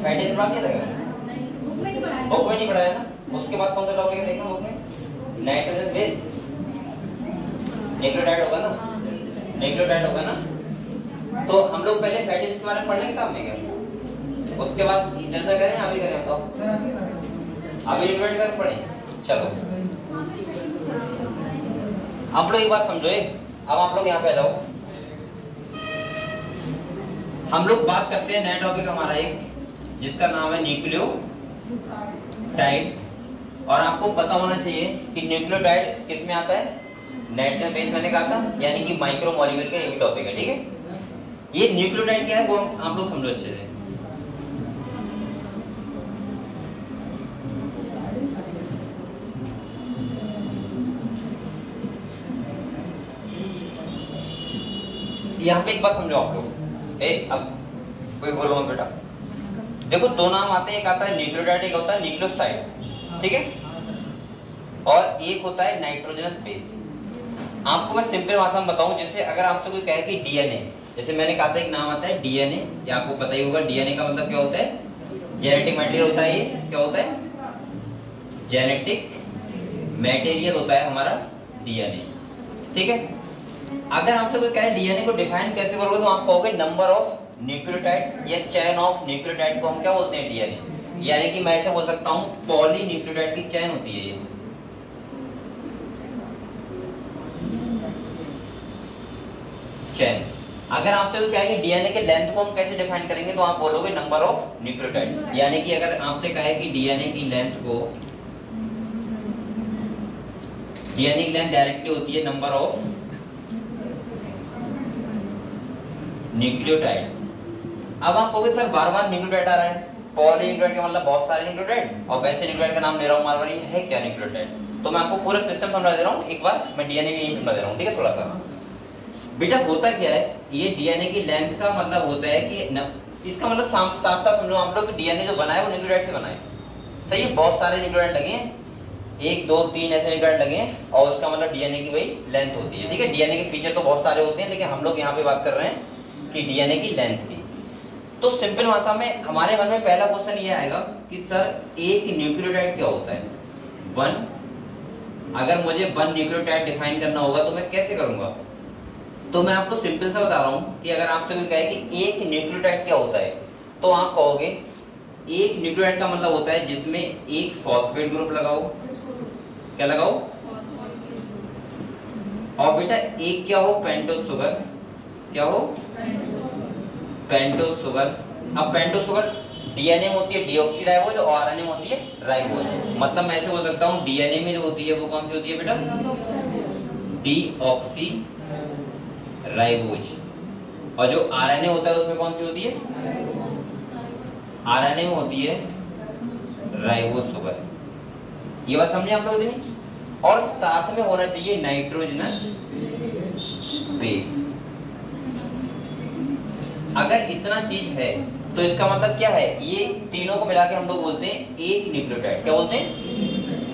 फैटेज पढ़ा दिया था क्या? बुक में नहीं पढ़ाया ना। उसके बाद कौन सा टॉपिक है देखना बुक में? नाइट्रोजन बेस न्यूक्लियोटाइड होगा ना, न्यूक्लियोटाइड होगा ना। तो हम लोग पहले फैटेज के बारे में पढ़ लेंगे सामने क्या, उसके बाद चर्चा करें। अभी करें तो अभी रिपीट कर पढ़े। चलो आप लोग एक बात समझो। अब आप लोग यहाँ पे आ जाओ। हम लोग बात करते हैं नया टॉपिक हमारा एक, जिसका नाम है न्यूक्लियोटाइड। और आपको पता होना चाहिए कि न्यूक्लियोटाइड किस में आता है? नाइट्रोजन बेस मैंने कहा था, यानी कि माइक्रो मॉलिक्यूल का ये भी टॉपिक है। ठीक है, ये न्यूक्लियोटाइड क्या है वो आप लोग समझो अच्छे से। यहाँ पे एक बात समझो आप लोग। अब कोई बोलो मत बेटा। देखो दो नाम आते हैं, एक आता है न्यूक्लियोटाइड, एक होता है न्यूक्लियोसाइड। ठीक है, और एक होता है नाइट्रोजनस बेस। आपको मैं सिंपल भाषा में बताऊं, जैसे अगर आपसे कोई कहे कि डीएनए, जैसे मैंने कहा था एक नाम आता है डीएनए, ये आपको पता ही होगा। डीएनए का मतलब क्या होता है? जेनेटिक मटेरियल होता है। ये क्या होता है? जेनेटिक मटेरियल होता है हमारा डीएनए। ठीक है, अगर आपसे कोई कहे डीएनए को डिफाइन कैसे करोगे, तो आप कहोगे नंबर ऑफ न्यूक्लियोटाइड या चेन ऑफ न्यूक्लियोटाइड को हम क्या बोलते हैं? डीएनए। यानी कि मैं ऐसे बोल सकता हूं पॉली न्यूक्लियोटाइड की चेन होती है ये। चेन। अगर आपसे कोई कहे कि डीएनए के लेंथ को हम कैसे डिफाइन करेंगे, तो आप बोलोगे नंबर ऑफ न्यूक्लियोटाइड। यानी कि अगर आपसे कहे कि डीएनए की लेंथ को, डीएनए की लेंथ डायरेक्टली होती है नंबर ऑफ न्यूक्लियोटाइड। अब आप कहोगे सर बार बार न्यूक्लियोटाइड आ रहा है, पॉली न्यूक्लियोटाइड का मतलब बहुत सारे न्यूक्लियोटाइड, और वैसे न्यूक्लियोटाइड का नाम ले रहा हूं बार बार, ये है क्या न्यूक्लियोटाइड? तो मैं आपको पूरा सिस्टम समझा दे रहा हूं एक बार। मैं डीएनए भी नहीं समझा दे रहा हूं, ठीक है? थोड़ा सा बेटा होता क्या है, ये डीएनए की लेंथ का मतलब होता है कि इसका मतलब साफ साफ समझो आप लोग, डीएनए जो बना है वो न्यूक्लियोटाइड से बना है। सही है, बहुत सारे न्यूक्लियोटाइड लगे हैं, 1 2 3 ऐसे न्यूक्लियोटाइड लगे हैं, और उसका मतलब डीएनए की वही लेंथ होती है। ठीक है, डीएनए के फीचर तो बहुत सारे होते हैं, लेकिन हम लोग यहाँ पे बात कर रहे हैं कि डीएनए की लेंथ की। तो सिंपल भाषा में हमारे मन में पहला क्वेश्चन ये आएगा कि सर एक न्यूक्लियोटाइड क्या होता है? 1। अगर मुझे 1 न्यूक्लियोटाइड डिफाइन करना होगा तो मैं कैसे करूंगा? तो मैं आपको सिंपल सा बता रहा हूं कि अगर आपसे कोई कहे कि एक न्यूक्लियोटाइड क्या होता है, तो आप कहोगे एक न्यूक्लियोटाइड का मतलब होता है जिसमें एक फॉस्फेट ग्रुप लगाओ। क्या लगाओ? और बेटा एक क्या हो? Pentose sugar. क्या हो? Pentose sugar. अब पेंटोस शुगर डीएनए में होती है डीऑक्सीराइबोज, और आरएनए में होती है राइबोज। मतलब मैं ऐसे बोल सकता हूँ डीएनए में जो होती है वो कौन सी होती है बेटा? डीऑक्सीराइबोज। और जो आरएनए होता है उसमें कौन सी होती है? आरएनए में होती है राइबोज शुगर। ये बात समझे आप लोग? और साथ में होना चाहिए नाइट्रोजनस बेस। अगर इतना चीज है तो इसका मतलब क्या है? ये तीनों को मिला के हम लोग बोलते हैं एक न्यूक्लियोटाइड। क्या बोलते हैं?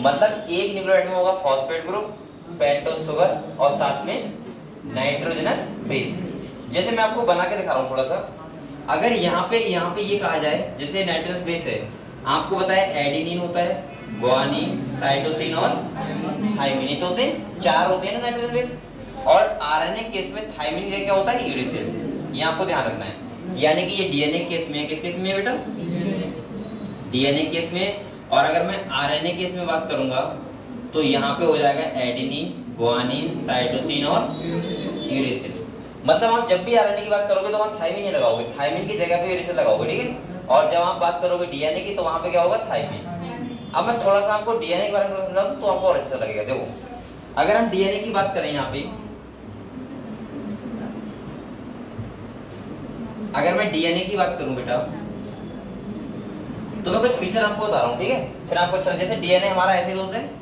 मतलब एक न्यूक्लियोटाइड में होगा फॉस्फेट ग्रुप, पेंटोस शुगर, और साथ में नाइट्रोजनस बेस। जैसे मैं आपको बना के दिखा रहा हूं थोड़ा सा। अगर यहाँ पे ये कहा जाए, जैसे नाइट्रोजनस बेस है, आपको बताया एडेनिन होता है, ग्वानिन, साइटोसिन और थायमिन। ये तो होते हैं 4 होते हैं ना नाइट्रोजन बेस। और आरएनए केस में थायमिन का क्या होता है? यूरेसिल। ये आपको ध्यान रखना है। यानी कि ये डीएनए केस में, किस केस में है बेटा? डीएनए केस में। और अगर मैं आरएनए केस में बात करूंगा तो यहाँ पे हो जाएगा एडेनिन, ग्वानिन, साइटोसिन और यूरेसिल। मतलब आप जब भी आरएनए की बात करोगे तो वहां थायमिन ही लगाओगे, थायमिन की जगह पे यूरेसिल लगाओगे, ठीक है। और जब आप बात करोगे डीएनए की तो वहां पे क्या होगा? थायमिन। अब मैं थोड़ा सा आपको डीएनए के बारे में समझाऊं तो आपको और अच्छा लगेगा। देखो, अगर हम डीएनए की बात करें यहाँ पे, अगर मैं डीएनए की बात करूं बेटा तो मैं कुछ फीचर आपको बता रहा हूं, ठीक है। फिर आपको अच्छा, जैसे डीएनए हमारा ऐसे होता है,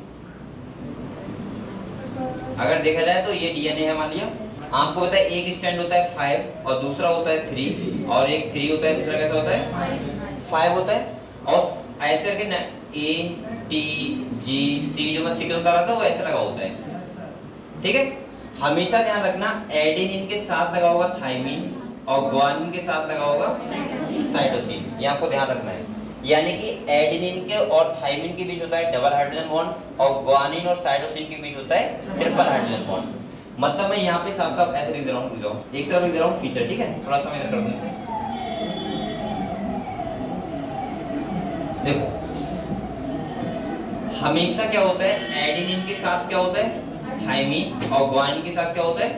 अगर देखा जाए तो ये डीएनए है मान लिया। आपको पता है एक स्टैंड होता है 5 और दूसरा होता है 3, और एक 3 होता है, दूसरा कैसा होता है? 5 होता है। और ऐसे करके ए टी जी सी जो मैं सिग्नल कर रहा था वो ऐसे लगा होता है, ठीक है। हमेशा ध्यान रखना एडेनिन के साथ लगा होगा थायमिन और ग्वानिन के साथ लगा होगा साइटोसिन। ये आपको ध्यान रखना है। यानी कि एडेनिन के और थायमिन के बीच होता है डबल हाइड्रोजन बॉन्ड और ग्वानिन और साइटोसिन के बीच होता है ट्रिपल हाइड्रोजन बॉन्ड। मतलब मैं यहाँ पे साफ साफ ऐसे लिख दे रहा हूँ, एक तरफ लिख दे रहा हूँ फीचर, ठीक है। थोड़ा सा मैं कर दूं इसे, देखो हमेशा क्या होता है? एडेनिन के साथ क्या होता है? थायमिन और ग्वानिन के साथ क्या होता है?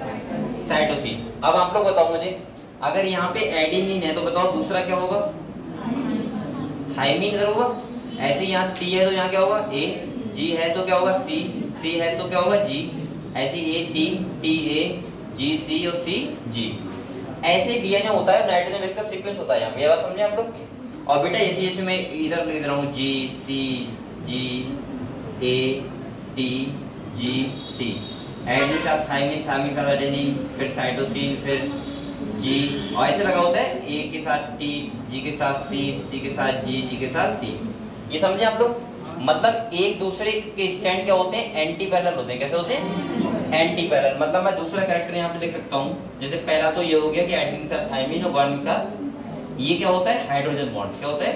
साइटोसिन। अब आप लोग बताओ मुझे, अगर यहाँ पे एडेनिन है तो बताओ दूसरा क्या होगा? थायमिन इधर होगा। ऐसे यहाँ टी है तो यहाँ क्या होगा? ए। जी है तो क्या होगा? सी। सी है तो क्या होगा? जी। ऐसे ए टी, टी ए, जी सी और सी जी। ऐसे डीएनए होता है, नाइट्रोजन बेस का सीक्वेंस होता है यहाँ पे। ये बात समझे आप लोग? और बेटा ऐसे जैसे मैं इधर लिख रहा हूँ जी सी जी A T G C, adenine के साथ थायमिन, थायमिन के साथ एडेनिन, फिर साइटोसिन, फिर जी, और ऐसे लगा होता है ए के साथ टी, जी के साथ सी, सी के साथ जी, जी के साथ सी। ये समझे आप लोग? मतलब एक दूसरे के स्टैंड क्या होते हैं? एंटी पैरेलल होते हैं। कैसे होते हैं? Anti parallel. मतलब मैं दूसरा कैरेक्टर यहाँ पे लिख सकता हूँ। जैसे पहला तो ये हो गया कि एडेनिन के साथ थायमिन और ग्वानिन के साथ ये क्या होता है? Hydrogen bond. क्या होता है?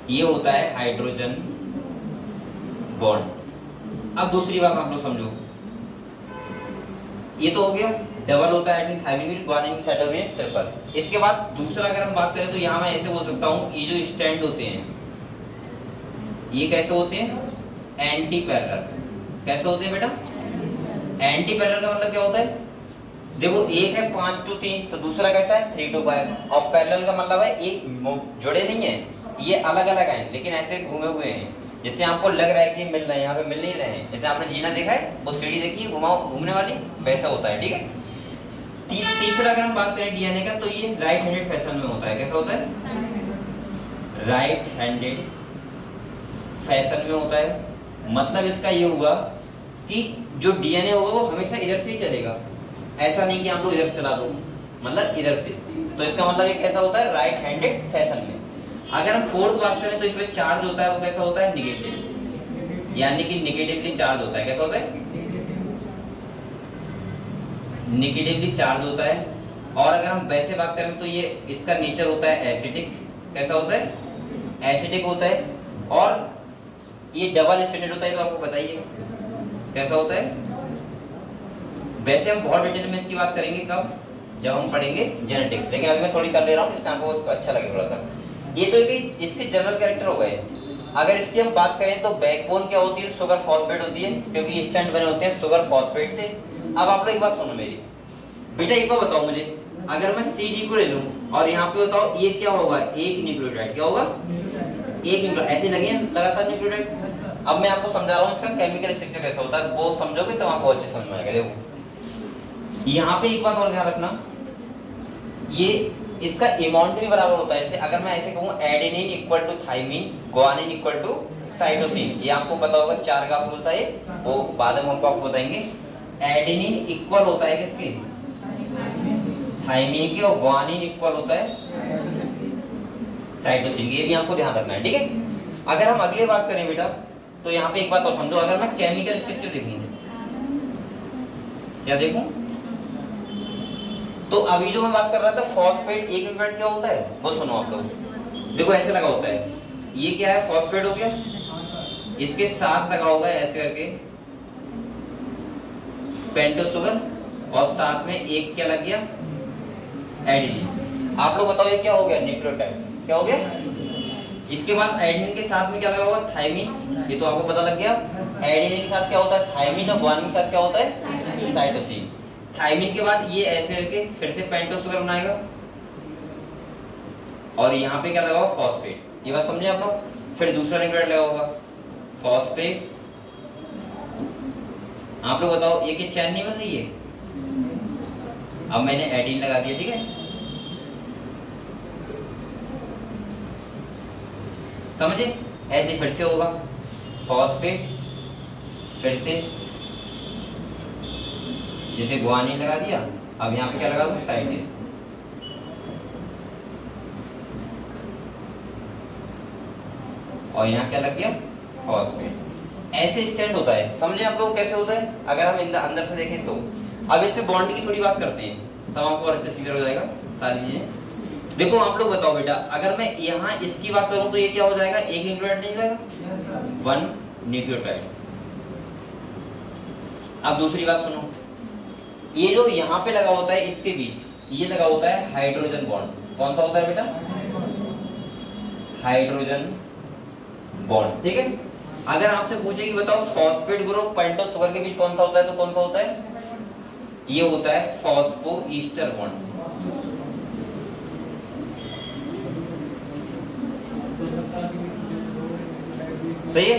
ये होता है हाइड्रोजन बॉन्ड। अब दूसरी बात आप लोग समझो, ये तो हो गया डबल होता है adenine thymine guanine cytosine triple. इसके बाद दूसरा अगर हम बात करें तो यहाँ मैं ऐसे बोल सकता हूँ, ये जो स्टैंड होते हैं ये कैसे होते हैं? Anti parallel. कैसे होते हैं बेटा? एंटी पैरेलल का मतलब क्या होता है? देखो एक है 5 to 3 तो दूसरा कैसा है? 3 to 5। और पैरेलल का मतलब है एक जुड़े नहीं है, ये अलग अलग हैं लेकिन ऐसे घूमे हुए हैं। जिससे आपको लग रहा है कि मिल रहे हैं, यहाँ पे मिल नहीं रहे हैं। जैसे आपने जीना देखा है, वो सीढ़ी देखी है घूमने वाली, वैसा होता है, ठीक है। तीसरा अगर हम बात करें डीएनए का तो ये राइट हैंडेड फैशन में होता है। कैसा होता है? राइट हैंडेड फैशन में होता है। मतलब इसका ये हुआ कि जो डीएनए होगा वो हमेशा इधर से ही चलेगा, ऐसा नहीं कि आप लोग इधर से चला दो, मतलब इधर से। तो इसका मतलब ये कैसा होता है? राइट हैंडेड फैशन में। अगर हम फोर्थ बात करें तो इसमें चार्ज होता है, वो कैसा होता है? निगेटिव, यानी कि निगेटिवली चार्ज होता है। कैसा होता है? निगेटिवली चार्ज होता है। और अगर हम वैसे बात करें तो ये इसका नेचर होता है एसिडिक। कैसा होता है? एसिडिक होता है। और ये डबल स्टैंडर्ड होता है, तो आपको बताइए कैसा होता है। वैसे हम बहुत डिटेल में इसकी बात करेंगे कब? जब हम पढ़ेंगे जेनेटिक्स, लेकिन अभी मैं थोड़ी कर ले रहा हूँ जिससे आपको अच्छा लगे थोड़ा सा। ये तो एक इसके जनरल कैरेक्टर हो गए। अगर इसकी हम बात करें तो बैकबोन क्या होती है? सुगर फॉस्फेट होती है, क्योंकि स्टैंड बने होते हैं सुगर फॉस्फेट से। अब आप लोग एक बात सुनो मेरी बेटा, एक बार बताओ मुझे, अगर मैं CG को ले लूं और यहाँ पे बताओ ये क्या होगा? एक न्यूक्लियोटाइड। क्या होगा? एक न्यूक्लियोटाइड। ऐसे लगे लगातार न्यूक्लियोटाइड। अब मैं आपको समझा रहा हूँ इसका केमिकल स्ट्रक्चर कैसा होता है, वो समझोगे तो आपको अच्छे समझ में आएगा। देखो यहाँ पे एक बात और ध्यान रखना, ये इसका अमाउंट भी बराबर होता है। जैसे अगर मैं ऐसे कहूँ adenine equal to thymine, guanine equal to cytosine, ये आपको पता होगा 4 का रूल था ये, वो बाद में हम आपको बताएंगे। एडेनिन इक्वल होता है किसके? थायमिन के, और ग्वानिन इक्वल होता है साइटोसिन के। ये भी आपको ध्यान रखना है, ठीक है। अगर हम अगली बात करें बेटा तो यहाँ पे एक बात और समझो, अगर मैं केमिकल स्ट्रक्चर देखूंगा, क्या देखूं? तो अभी जो मैं बात कर रहा था फॉस्फेट, एक न्यूक्लियोटाइड क्या होता है वो सुनो आप लोग। देखो ऐसे लगा होता है ये क्या है, फॉस्फेट हो गया, इसके साथ लगा होगा ऐसे करके पेंटोस शुगर, और साथ में एक क्या लग गया, एडेनिन। आप लोग बताओ ये क्या हो गया, न्यूक्लियोटाइड। क्या हो गया? इसके बाद एडेनिन के साथ में क्या लगा होगा, थायमिन। ये तो आपको पता लग गया। एडेनिन के साथ क्या होता है, थायमिन, और ग्वानिन के साथ क्या होता है, साइटोसिन। थायमिन के बाद ये ऐसे करके फिर से पेंटोस शुगर बनाएगा, और यहाँ पे क्या लगा होगा, फॉस्फेट। ये बात समझे आप लोग। फिर दूसरा न्यूक्लियोटाइड लगा होगा, फॉस्फेट। आप लोग बताओ ये कि चैन नहीं बन रही है। अब मैंने एडिन लगा दिया, ठीक है। समझे? ऐसे फिर से होगा, फॉस्फेट, फिर से जैसे ग्वानिन लगा दिया, अब यहाँ पे क्या लगा दूं, साइटेस। और यहाँ क्या लग गया, फॉस्फेट। ऐसे स्टैंड होता है। समझे आप लोग कैसे होता है? अगर हम अंदर से देखें तो। अब इसमें बॉन्ड की थोड़ी बात करते हैं, तब आपको अच्छे से क्लियर हो जाएगा सारी चीजें। देखो आप लोग बताओ बेटा, अगर मैं यहाँ इसकी बात करूं तो ये क्या हो जाएगा, एक न्यूक्लियोटाइड नहीं जाएगा, 1 न्यूक्लियोटाइड। अब दूसरी बात सुनो, ये जो यहाँ पे लगा होता है इसके बीच, ये लगा होता है हाइड्रोजन बॉन्ड। कौन सा होता है बेटा, हाइड्रोजन बॉन्ड, ठीक है। अगर आपसे पूछे कि बताओ फॉस्फेट ग्रुप पेंटोस शुगर के बीच कौन सा होता है, तो कौन सा होता है, ये होता है फॉस्फोईस्टर बॉन्ड। सही है।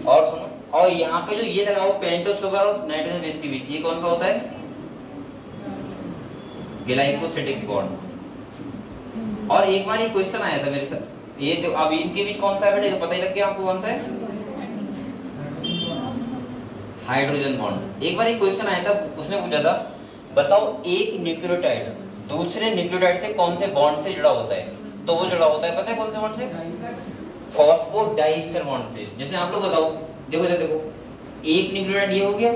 और सुनो, और यहाँ पे जो ये लगा हो पेंटोस शुगर और नाइट्रोजन बेस के बीच, ये कौन सा होता है, ग्लाइकोसिडिक बॉन्ड। और एक बार ये क्वेश्चन आया था मेरे साथ, ये जो अब इनके बीच कौन सा है बेटा, पता ही लग गया आपको कौन सा है, हाइड्रोजन बॉन्ड। एक बार एक क्वेश्चन आया था, उसने पूछा था बताओ एक न्यूक्लियोटाइड दूसरे न्यूक्लियोटाइड से कौन से बॉन्ड से जुड़ा होता है, तो वो जुड़ा होता है पता है कौन से बॉन्ड से, फॉस्फोडाइस्टर बॉन्ड से। जैसे आप लोग बताओ, देखो इधर देखो, एक न्यूक्लियोटाइड ये हो गया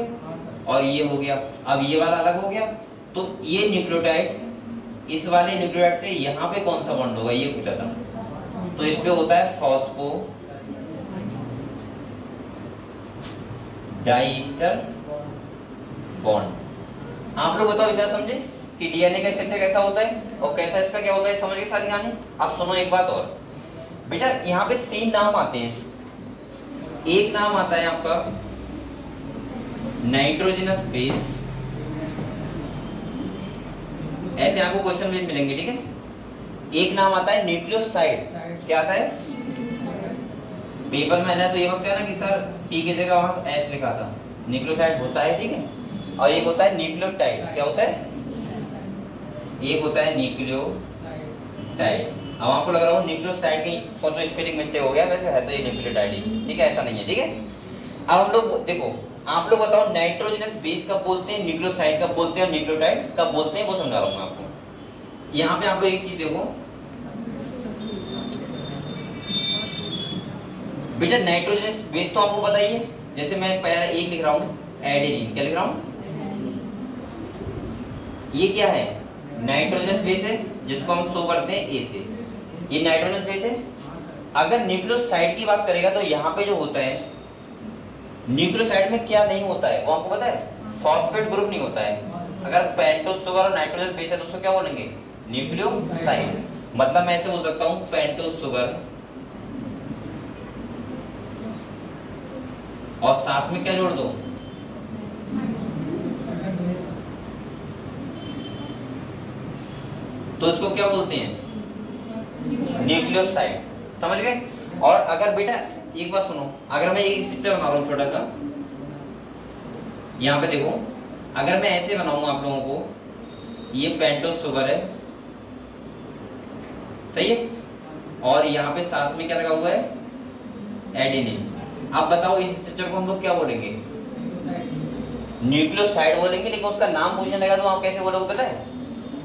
और ये हो गया, अब ये वाला अलग हो गया, तो ये न्यूक्लियोटाइड इस वाले न्यूक्लियोटाइड से यहाँ पे कौन सा बॉन्ड होगा, ये पूछा था। तो इस पे होता है फॉस्फो डाइस्टर बॉन्ड। आप लोग बताओ इतना समझे कि डीएनए का स्ट्रक्चर कैसा होता है और कैसा इसका क्या होता है, समझ के सारी कहानी। अब सुनो एक बात और बेटा, यहाँ पे 3 नाम आते हैं। एक नाम आता है आपका नाइट्रोजनस बेस, ऐसे आपको क्वेश्चन में मिलेंगे, ठीक है। एक नाम आता है न्यूक्लियोसाइड, क्या आता है, पेपर में आया तो ये वक्त है ना कि सर टी की जगह वहां एस लिखा था, न्यूक्लियोसाइड होता है, ठीक है। और एक होता है न्यूक्लियोटाइड, क्या होता है, एक होता है न्यूक्लियोटाइड। अब आपको लग रहा हो न्यूक्लियोसाइड की सोचो स्पेलिंग मिस्टेक हो गया, वैसे है तो ये न्यूक्लियोटाइड ही, ठीक है, ऐसा नहीं है, ठीक है। अब हम लोग देखो, आप लोग बताओ नाइट्रोजनस बेस कब बोलते हैं, न्यूक्लियोसाइड कब बोलते हैं और न्यूक्लियोटाइड कब बोलते हैं, वो समझा रहा हूं मैं आपको। यहाँ पे आप लोग एक चीज देखो बेटा, नाइट्रोजनस बेस तो आपको पता ही है, जैसे मैं पहले एक लिख रहा हूँ एडेनिन, क्या लिख रहा हूँ, ये क्या है, नाइट्रोजनस बेस है जिसको हम शो करते हैं ए से, ये नाइट्रोजनस बेस है। अगर न्यूक्लियोसाइड की बात करेगा तो यहाँ पे जो होता है, न्यूक्लियोसाइड में क्या नहीं होता है वो आपको पता है, फॉस्फेट ग्रुप नहीं होता है। अगर पेंटोस शुगर और नाइट्रोजन बेस है तो उसको क्या बोलेंगे, न्यूक्लियोसाइड। मतलब मैं ऐसे बोल सकता हूँ पेंटोस शुगर और साथ में क्या जोड़ दो, तो इसको क्या बोलते हैं, न्यूक्लियोसाइड। समझ गए। और अगर बेटा एक बात सुनो, अगर मैं एक स्ट्रक्चर बना रहा हूं छोटा सा, यहाँ पे देखो, अगर मैं ऐसे बनाऊंगा आप लोगों को, ये पेंटोस शुगर है, सही है, और यहाँ पे साथ में क्या लगा हुआ है, एडेनिन। अब बताओ इस स्ट्रक्चर को हम लोग क्या बोलेंगे, न्यूक्लियोसाइड बोलेंगे, लेकिन उसका नाम पूछने लगा तो आप कैसे बोलोगे पता है,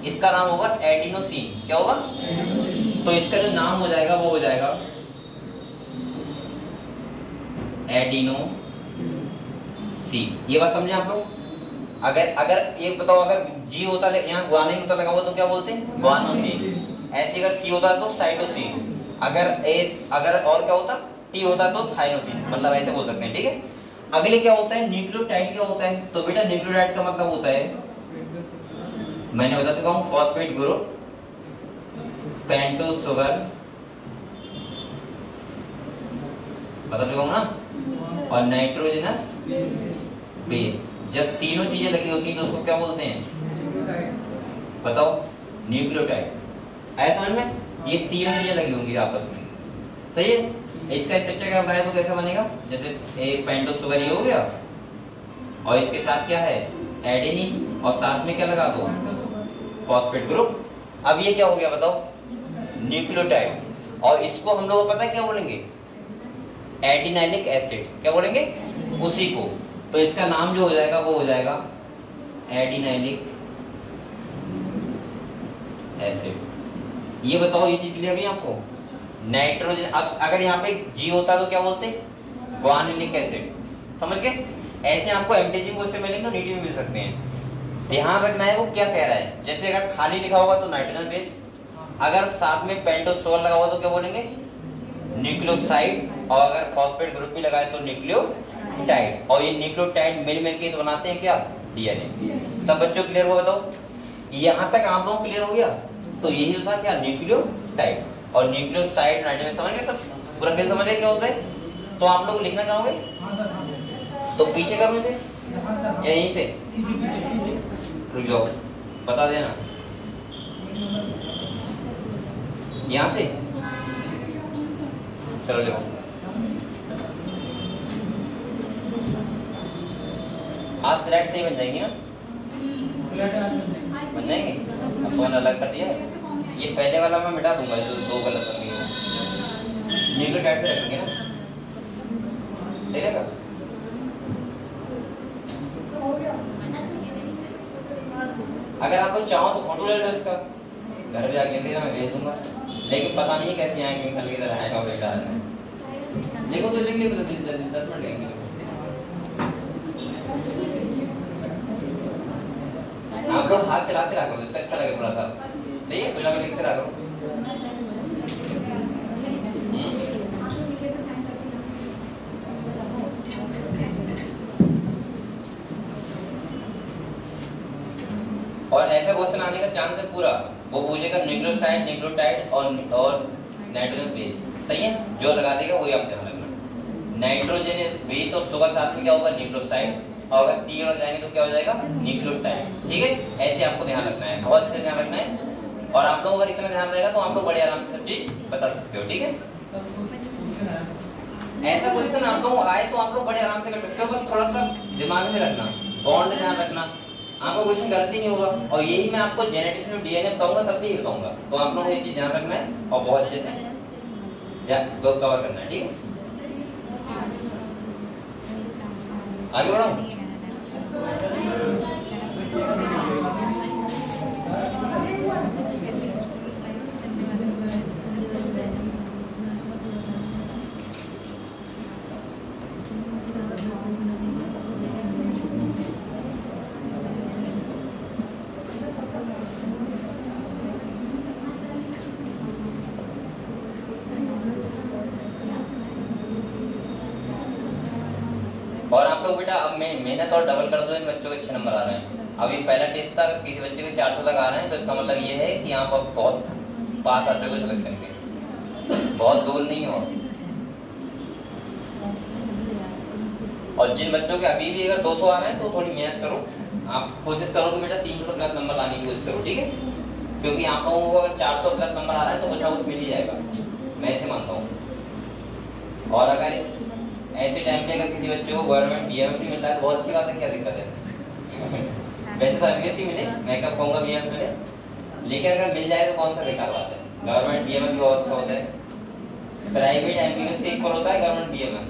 इसका नाम होगा एडिनोसिन। क्या होगा, तो इसका जो नाम हो जाएगा वो हो जाएगा एडिनोसिन। ये बात समझे आप लोग। अगर ये बताओ, अगर जी होता है यहाँ ग्वानिन होता लगा हुआ तो क्या बोलते हैं, ग्वानोसिन। ऐसे अगर सी होता है तो साइटोसिन। अगर और क्या होता टी होता तो थायोसिन, मतलब ऐसे बोल सकते हैं, ठीक है। अगले क्या होता है न्यूक्लियोटाइड क्या होता है, तो बेटा न्यूक्लियोटाइड का मतलब होता है, मैंने बता चुका हूं, फॉस्फेट ग्रुप, पेंटोज शुगर, बता चुका हूं ना, और नाइट्रोजनस बेस। जब तीनों चीजें लगी होती हैं तो उसको क्या बोलते हैं, बताओ, न्यूक्लियोटाइड। ऐसा समझ में, ये तीनों चीजें लगी होंगी आपस में, सही है। इसका स्ट्रक्चर क्या बनाया तो कैसा बनेगा, जैसे एक पेंटोज शुगर ये हो गया, और इसके साथ क्या है एडेनिन, और साथ में क्या लगा दो फॉस्फेट ग्रुप। अब ये क्या हो गया बताओ, न्यूक्लियोटाइड। और इसको हम लोग पता है क्या बोलेंगे, एडिनाइलिक एसिड, क्या बोलेंगे उसी को। तो इसका नाम जो हो जाएगा वो हो जाएगा एडिनाइलिक एसिड। ये बताओ ये चीज क्लियर हुई आपको। नाइट्रोजन, अगर यहाँ पे जी होता तो क्या बोलते, ग्वानिलिक एसिड, समझ गए। ऐसे आपको एमटीजी में उससे मिलेंगे, नीटी में मिल सकते हैं। ध्यान रखना है वो क्या कह रहा है, जैसे अगर खाली लिखा होगा तो नाइट्रोजन बेस, अगर साथ में पेंटोज शुगर लगा हुआ तो क्या बोलेंगे न्यूक्लियोसाइड, और अगर फॉस्फेट ग्रुप भी लगाए तो न्यूक्लियोटाइड। और ये न्यूक्लियोटाइड मिल के तो बनाते हैं क्या, डीएनए। सब बच्चों क्लियर हुआ बताओ, यहाँ तक आप लोगों क्लियर हो गया। तो यही तो था क्या, न्यूक्लियोटाइड और न्यूक्लियोसाइड, नाइट्रोजन, समझ गए सब, पूरा खेल समझ गए क्या होता है। तो आप लोग लिखना चाहोगे तो पीछे करो इसे या यहीं से, रुक जाओ बता देना, यहाँ से चलो लिखो। आज स्लाइड सही बन जाएंगी ना, बन जाएंगे। अब फोन अलग कर दिया, ये पहले वाला मैं मिटा दूंगा जो दो गलत बन गई, न्यूक्लियोटाइड से रखेंगे ना, सही रहेगा। अगर आप लोग चाहो तो फोटो ले लो इसका, घर पे जाके ले लेना, मैं भेज दूंगा। लेकिन पता नहीं कैसे आएंगे, कल की तरह आएगा बेटा। देखो तो लिख ली, 10 मिनट लेंगे। आप लोग हाथ चलाते रहा करो, इससे अच्छा लगे थोड़ा सा, सही है, कुछ ना कुछ लिखते रहा करो। और ऐसा क्वेश्चन आने का चांस है पूरा, वो पूछेगा न्यूक्लियोसाइड, न्यूक्लियोटाइड और नाइट्रोजन बेस, सही है, जो लगा देगा वही आप ध्यान रखना। नाइट्रोजन बेस और शुगर साथ में क्या होगा, न्यूक्लियोसाइड, और अगर तीन लग जाएंगे तो क्या हो जाएगा, न्यूक्लियोटाइड, ठीक है। ऐसे आपको ध्यान रखना है, बहुत अच्छे ध्यान रखना है। और आप लोग अगर इतना ध्यान रहेगा तो आप लोग बड़े आराम से सब चीज बता सकते हो, ठीक है। ऐसा क्वेश्चन आप लोग आए तो आप लोग बड़े आराम से कर सकते हो, बस थोड़ा सा दिमाग में रखना, बॉन्ड ध्यान रखना, आपको क्वेश्चन गलती नहीं होगा। और यही मैं आपको जेनेटिक्स में डीएनए बताऊंगा तब भी बताऊंगा, तो आप लोगों को ये चीज ध्यान रखना है और बहुत अच्छे से कवर करना है, ठीक है। आगे बढ़ाऊं, और आप लोग बेटा अब मेहनत और डबल कर दो, इन बच्चों के अच्छे नंबर आ रहे हैं। अभी पहला टेस्ट था, किसी बच्चे के 400 तक आ रहे हैं, तो इसका मतलब ये है कि यहाँ पर बहुत पास आ चुके हो सिलेक्शन के, बहुत दूर नहीं हो। और जिन बच्चों के अभी भी अगर 200 आ रहे हैं तो थोड़ी मेहनत करो, आप कोशिश करो कि बेटा 300 प्लस नंबर लाने की कोशिश करो, ठीक है। क्योंकि आप लोगों को अगर 400 प्लस नंबर आ रहा है तो कुछ ना कुछ मिल ही जाएगा, मैं ऐसे मानता हूँ। और अगर ऐसे टाइम पे अगर किसी बच्चे को गवर्नमेंट बीएमएस मिल रहा है तो बहुत अच्छी बात है, क्या दिक्कत है। वैसे तो एमबीएस ही मिले, मैं कब कहूँगा बीएमएस मिले, लेकिन अगर मिल जाए तो कौन सा बेकार बात है। गवर्नमेंट बीएमएस भी बहुत अच्छा होता है, प्राइवेट एमबीएस से इक्वल होता है गवर्नमेंट बीएमएस।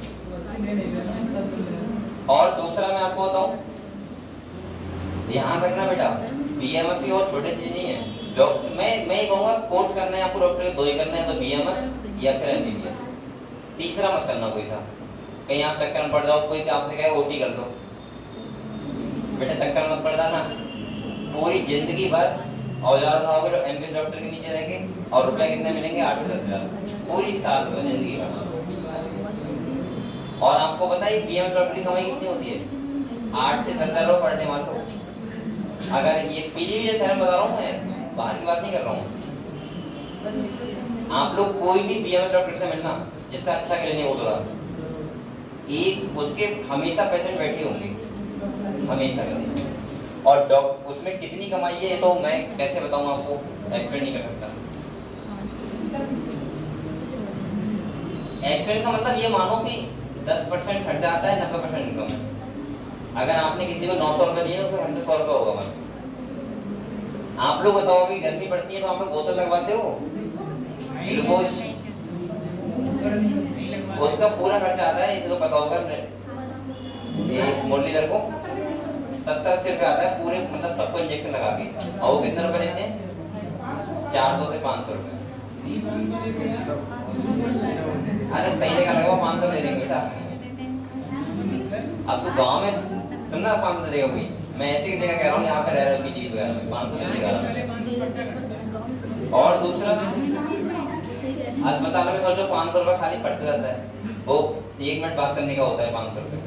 और दूसरा मैं आपको बताऊं, ध्यान रखना बेटा, बीएमएस भी और छोटी चीज नहीं है। जो मैं ये कहूँगा कोर्स करना है आपको डॉक्टर के, 2 ही करना है, तो बीएमएस या फिर एमबीबीएस, तीसरा मत करना कोई सा। कहीं आप चक्कर में पड़ जाओ, कोई आपसे कहे ओटी कर दो, बेटा चक्कर मत पड़ जाना, पूरी जिंदगी भर औजार उठाओगे तो एमबीबीएस डॉक्टर के नीचे रहेंगे और रुपए कितने मिलेंगे 8 से 10 हजार पूरी साल में जिंदगी भर। और आपको पता है बीएमएस डॉक्टर की कमाई कितनी होती है 8 से 10 हजार पर डे मान लो। अगर ये पीलीभीत शहर में बता रहा हूँ मैं बाहर की बात नहीं कर रहा हूँ। आप लोग कोई भी बीएमएस डॉक्टर से मिलना जिसका अच्छा क्लिनिक होगा एक उसके हमेशा पेशेंट बैठे होंगे हमेशा कभी। और उसमें कितनी कमाई है ये तो मैं कैसे बताऊं आपको एक्सप्लेन नहीं कर सकता। एक्सप्लेन का मतलब ये मानो कि 10% खर्चा आता है 90% इनकम है। अगर आपने किसी को 900 रुपए दिए तो फिर 100 रुपए होगा बस। आप लोग बताओ अभी गर्मी पड़ती है तो आप लोग बोतल लगवाते हो ग्लूकोज उसका पूरा खर्चा आता है इसे तो पता होगा एक मुरलीधर को 70-80 रुपए आता है पूरे मतलब सबको इंजेक्शन लगा के। और वो कितने रुपए लेते हैं 400 से 500 रुपए। अरे सही जगह लगा 500 ले लेंगे बेटा। अब तो गांव में सुनना 500 दे देगा कोई। मैं ऐसी जगह कह रहा हूँ यहाँ पे रह रहा पीजी वगैरह में 500 देगा। और दूसरा अस्पताल में सोचो 500 रुपए खाली खर्च जाता है वो 1 मिनट बात करने का होता है 500 रुपए।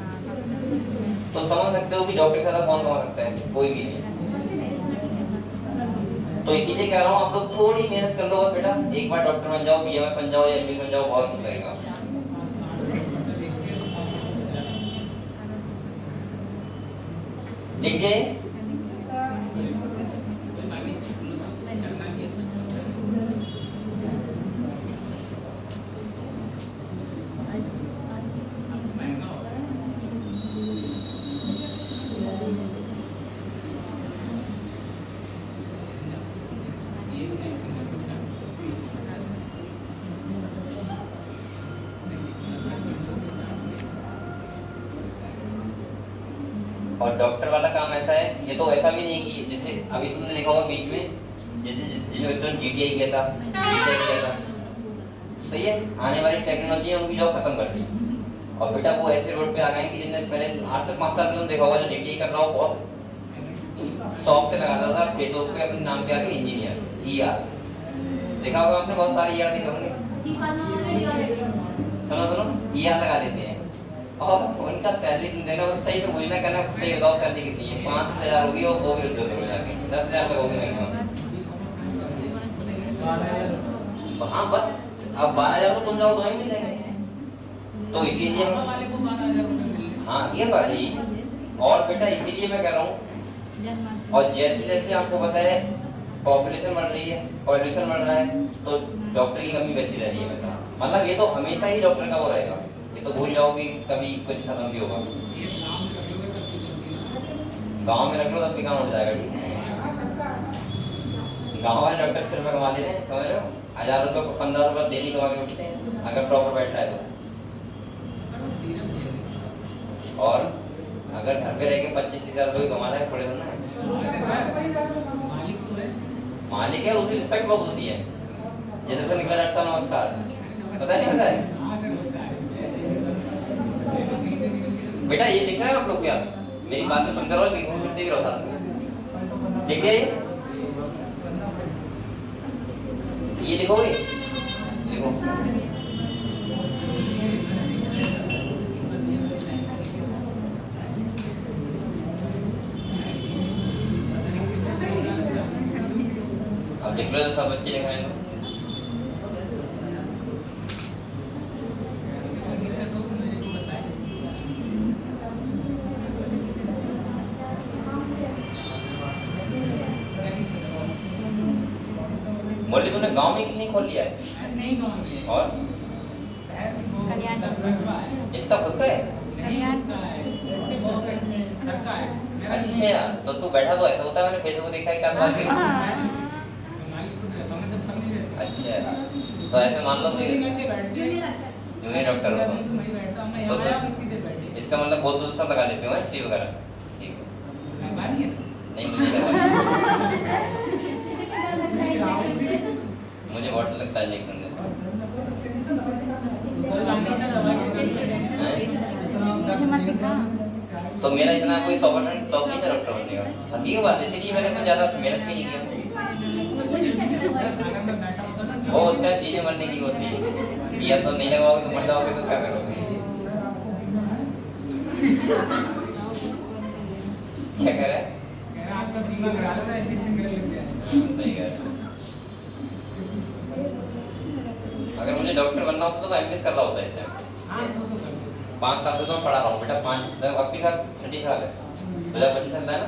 तो समझ सकते हो कि डॉक्टर से ज्यादा कौन कमा सकता है कोई भी नहीं। तो इसीलिए कह रहा हूँ आप लोग थोड़ी मेहनत कर लो बस बेटा। एक बार डॉक्टर बन जाओ बीएमएस बन जाओ या एमबीबीएस बन जाओ बहुत अच्छा लगेगा। देखिए और डॉक्टर वाला काम ऐसा है ये तो ऐसा भी नहीं कि जैसे अभी तुमने देखा होगा बीच में जैसे जिन बच्चों ने जीटीआई किया था सही है आने वाली टेक्नोलॉजी उनकी जॉब खत्म कर दी। और बेटा वो ऐसे रोड पे आ गए कि जिनने पहले आज से 5 साल पहले देखा होगा जो जीटीआई कर रहा हो बहुत शौक से लगाता था फेसबुक पे अपने नाम के आगे इंजीनियर ईआर देखा होगा आपने बहुत सारे ईआर देखे होंगे। सुनो ईआर लगा देते हैं और उनका सैलरी देना सही से बुझना करना सही बताओ सैलरी कितनी है 5,000 होगी और वो भी हो जाके 10,000 तक होगी महीना। हाँ बस अब 12,000 तो तुम जाओ तो ही मिल जाएंगे। तो इसीलिए हाँ ये बात ही और बेटा इसीलिए मैं कह रहा हूँ। और जैसे जैसे आपको पता है पॉपुलेशन बढ़ रही है पॉल्यूशन बढ़ रहा है तो डॉक्टर की कमी वैसी रह रही है। मतलब ये तो हमेशा ही डॉक्टर का वो रहेगा ये तो भूल जाओ कि कभी कुछ खत्म भी होगा। गांव में रख लो तब भी काम उठ जाएगा। गांव वाले डॉक्टर सिर्फ कमा ले रहे हैं समझ रहे हो 1000 रुपए 15 रुपए डेली कमा के उठते हैं अगर प्रॉपर बैठ रहा है तो। और अगर घर पे रह के 25-30 रुपए कमा रहा है थोड़े ना है मालिक है उसकी रिस्पेक्ट बहुत होती है। जैसे से निकला डॉक्टर नमस्कार पता नहीं पता है बेटा ये लिख रहे हैं आप लोग क्या मेरी बात तो सुनते रहो लिखते भी रहो साथ में। ठीक है ये लिखोगे लिखो अब लिख लो सब बच्चे लिख रहे हैं। बोले तूने गांव में क्लिनिक खोल लिया है? नहीं गांव में और इसका खुद का है? अच्छा तो तू बैठा तो ऐसा होता है मैंने फेसबुक देखा है क्या बात है। अच्छा तो ऐसे मान लो जूनियर डॉक्टर हो तो इसका मतलब बहुत सब लगा लेते हो सी वगैरह ठीक है नहीं मुझे बहुत लगता है इंजेक्शन में तो मेरा इतना कोई 100% शौक नहीं था डॉक्टर बनने का हकीकत बात है इसीलिए मैंने कुछ ज्यादा मेहनत भी नहीं किया। वो उस टाइम जीने मरने की होती है, या तो नहीं लगाओगे तो मर जाओगे तो क्या करोगे? क्या कह रहा है? आपका बीमा करा लो ना, इंजेक्शन करा लेते हैं। सही कह रहा है। अगर मुझे डॉक्टर बनना होता तो मैं एमबीबीएस कर रहा होता इस टाइम। 5 साल से तो मैं पढ़ा रहा हूँ बेटा, 5 अब की साल 6 साल है, 2025 चल रहा है ना,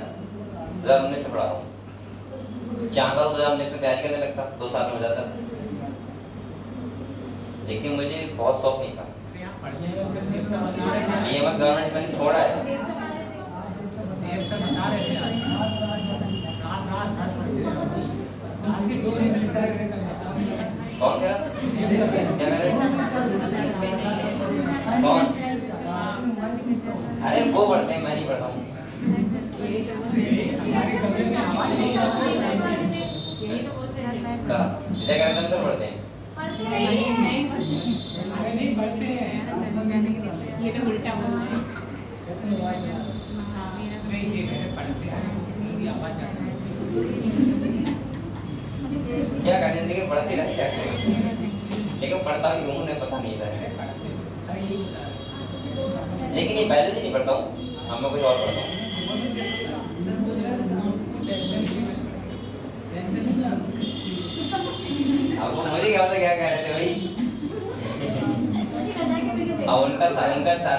2019 से पढ़ा रहा हूँ। चाहता तो 2019 में तैयारी करने लगता, 2 साल में हो जाता, लेकिन मुझे बहुत शौक नहीं था। ये बस गवर्नमेंट मैंने छोड़ा है। कौन कह रहा? क्या कह रहे? कौन? अरे वो पढ़ते हैं, मैं नहीं पढ़ता हूँ। क्या कहते हैं? सब पढ़ते हैं। नहीं पढ़ते हैं, ये तो उल्टा बोल रहे हैं। नहीं ये पढ़ते हैं, मेरी आवाज जाती है। क्या करें, लेकिन पढ़ते रहे क्या करें, लेकिन पढ़ता भी हूँ, उन्हें पता नहीं था। लेकिन ये बायोलॉजी नहीं पढ़ता हूँ, मैं कुछ और पढ़ता हूँ। आपको मुझे क्या पता क्या कह रहे थे भाई? अब उनका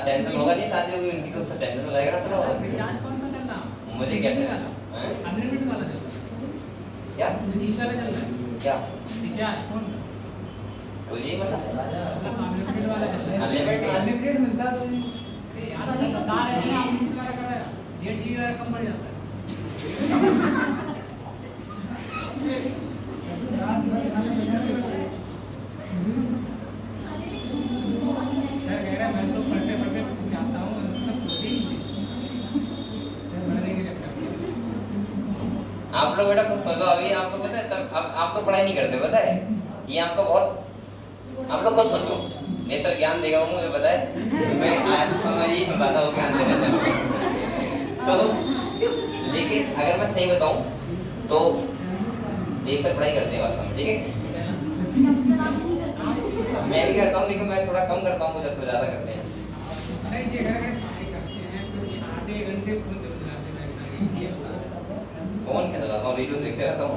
टेंशन होगा नहीं, शादी होगी उनकी तो टेंशन तो लगेगा थोड़ा। मुझे क्या टेंशन? अनलिमिटेड वाला चल रहा है। क्या? रिचार्ज वाला चल रहा है। क्या? रिचार्ज फोन का। तुझे मतलब अनलिमिटेड वाला चल रहा है। अनलिमिटेड मिलता तो यार सब बता रहे हैं, अनलिमिटेड वाला कर रहा है, 1.5 GB वाला कम पड़ जाता है। सर कह रहा है मैं तो पढ़ते पढ़ते कुछ जाता हूँ, सब सोते ही नहीं। पढ़ने के चक्कर में आप लोग बेटा कुछ सोचो। अभी आपको पता है, तब आप तो पढ़ाई नहीं करते, पता है ये आपको बहुत, आप लोग खुद सोचो। नेचर ज्ञान देगा वो, मुझे पता है, मैं आज समझ ही समझाता हूँ ज्ञान देने में। तो लेकिन अगर मैं सही बताऊं तो एक से पढ़ाई करते हैं वास्तव में, ठीक है? मैं भी करता हूँ, लेकिन मैं थोड़ा कम करता हूँ, मुझे थोड़ा ज्यादा करते हैं। नहीं जी, अगर पढ़ाई करते हैं तो ये आधे घंटे फोन जरूर चलाते हैं। फोन क्या चलाता हूँ, वीडियो देखते रहता हूँ।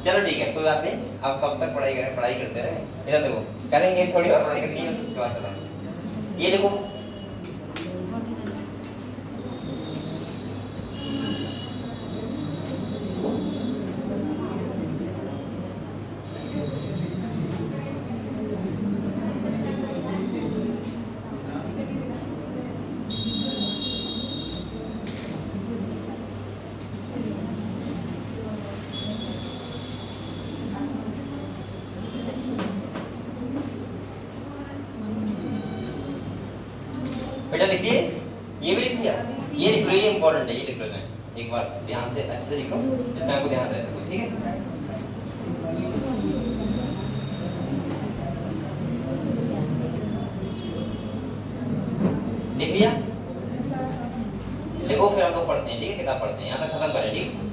चलो ठीक है, कोई बात नहीं। आप कब तक पढ़ाई करें, पढ़ाई करते रहे। इधर देखो, करेंगे थोड़ी और पढ़ाई करनी है, उसके बाद करेंगे। ये देखो, बेटा लिखिए, ये भी लिख लिया, ये लिख लो, ये इंपॉर्टेंट है, ये लिख लो। एक बार ध्यान से अच्छे से लिख लो, जिससे आपको ध्यान रहे सको, ठीक है? लिख लिया? लिखो, फिर हम लोग पढ़ते हैं, ठीक है? किताब पढ़ते हैं, यहाँ तक खत्म करें, ठीक है?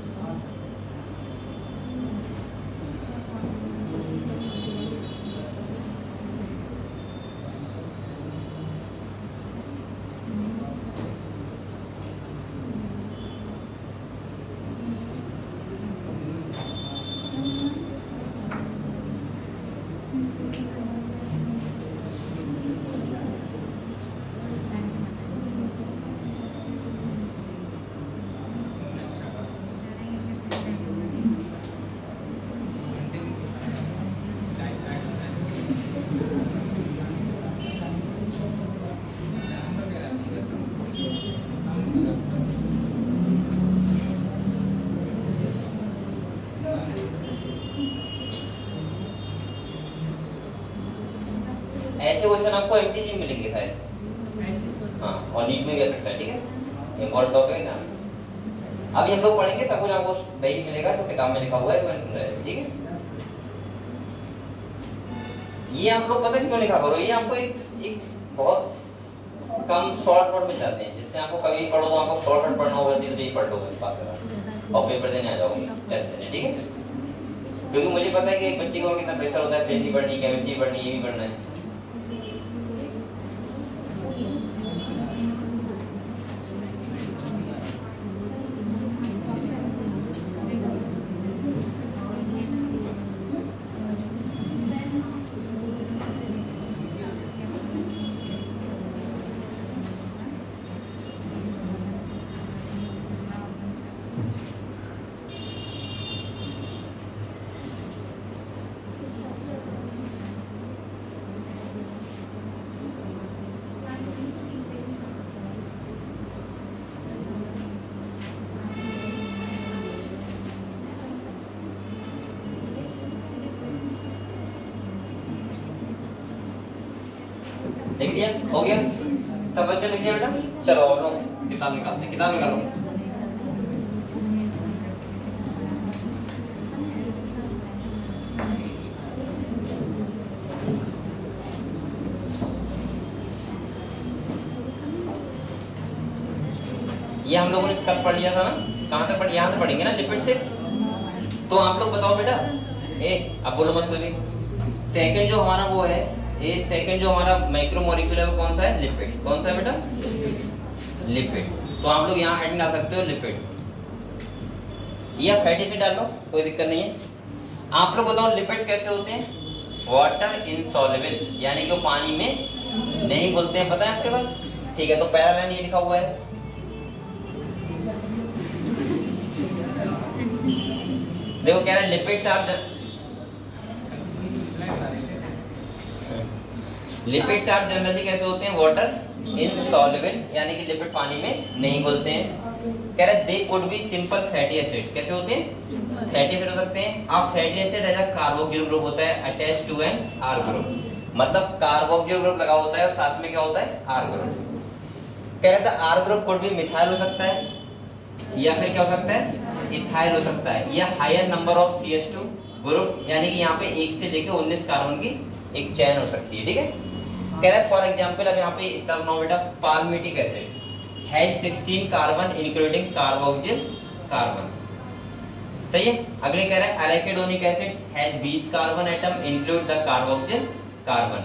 ऐसे क्वेश्चन आपको एमटीजी में मिलेंगे शायद। हाँ, और नीट में भी आ सकता है, ठीक है? इम्पोर्टेंट टॉपिक है ना। अभी हम लोग पढ़ेंगे, सब कुछ आपको वही मिलेगा जो किताब में लिखा हुआ है, मैंने सुना है, ठीक है? ये आप लोग पता क्यों लिखा करो, ये आपको एक बहुत कम शॉर्ट वर्ड मिल जाते हैं, जिससे आपको कभी पढ़ो तो आपको शॉर्ट वर्ड पढ़ना होगा, जल्दी पढ़ लो, बस बात करो और पेपर देने आ जाओगे, टेस्ट देने, ठीक है? क्योंकि मुझे पता है कि एक बच्चे को कितना प्रेशर होता है, फिजिक्स पढ़नी, केमिस्ट्री पढ़नी, ये भी पढ़ना है। देख लिया, हो गया सब बच्चों लिख लिया बेटा। चलो अब लोग किताब निकालते हैं, किताब निकालो। ये हम लोगों ने कल पढ़ लिया था ना, कहाँ तक पढ़, यहाँ से पढ़ेंगे ना लिपिड से। तो आप लोग बताओ बेटा, अब बोलो मत कोई भी। सेकंड जो हमारा वो है, ये सेकंड जो हमारा माइक्रोमोलिक्यूल है वो कौन सा है? लिपिड। कौन सा है बेटा? लिपिड। तो आप लोग यहाँ हेडिंग डाल सकते हो लिपिड, या फैटी एसिड डालो, कोई दिक्कत नहीं है। आप लोग बताओ लिपिड्स कैसे होते हैं? वाटर इनसॉल्युबल, यानी कि वो पानी में नहीं घुलते हैं, पता है आपके पास? ठीक है, तो पहला लाइन ये लिखा हुआ है, देखो कह रहा है लिपिड्स आर जनरली कैसे होते हैं? वाटर इनसॉल्युबल, यानी कि लिपिड पानी में नहीं घुलते हैं। कह रहा है they could be simple fatty acid, कैसे होते हैं? फैटी एसिड हो सकते हैं। अब fatty acid as a carboxyl group होता है attach to an R group, मतलब कार्बोक्सिल ग्रुप लगा होता है और साथ में क्या होता है? R group. कह रहा था R group could be methyl हो सकता है, या फिर क्या हो सकता है? इथाइल हो सकता है, या higher number of CH2 group, यानी कि यहाँ पे 1 से लेकर 19 कार्बन की एक चेन हो सकती है। ठीक है, कह रहा है फॉर एग्जांपल, अब यहाँ पे स्टार बनाओ बेटा, palmitic acid has 16 carbon including carboxyl carbon, सही है। अगले कह रहा है arachidonic acid has 20 carbon atom include the carboxyl carbon.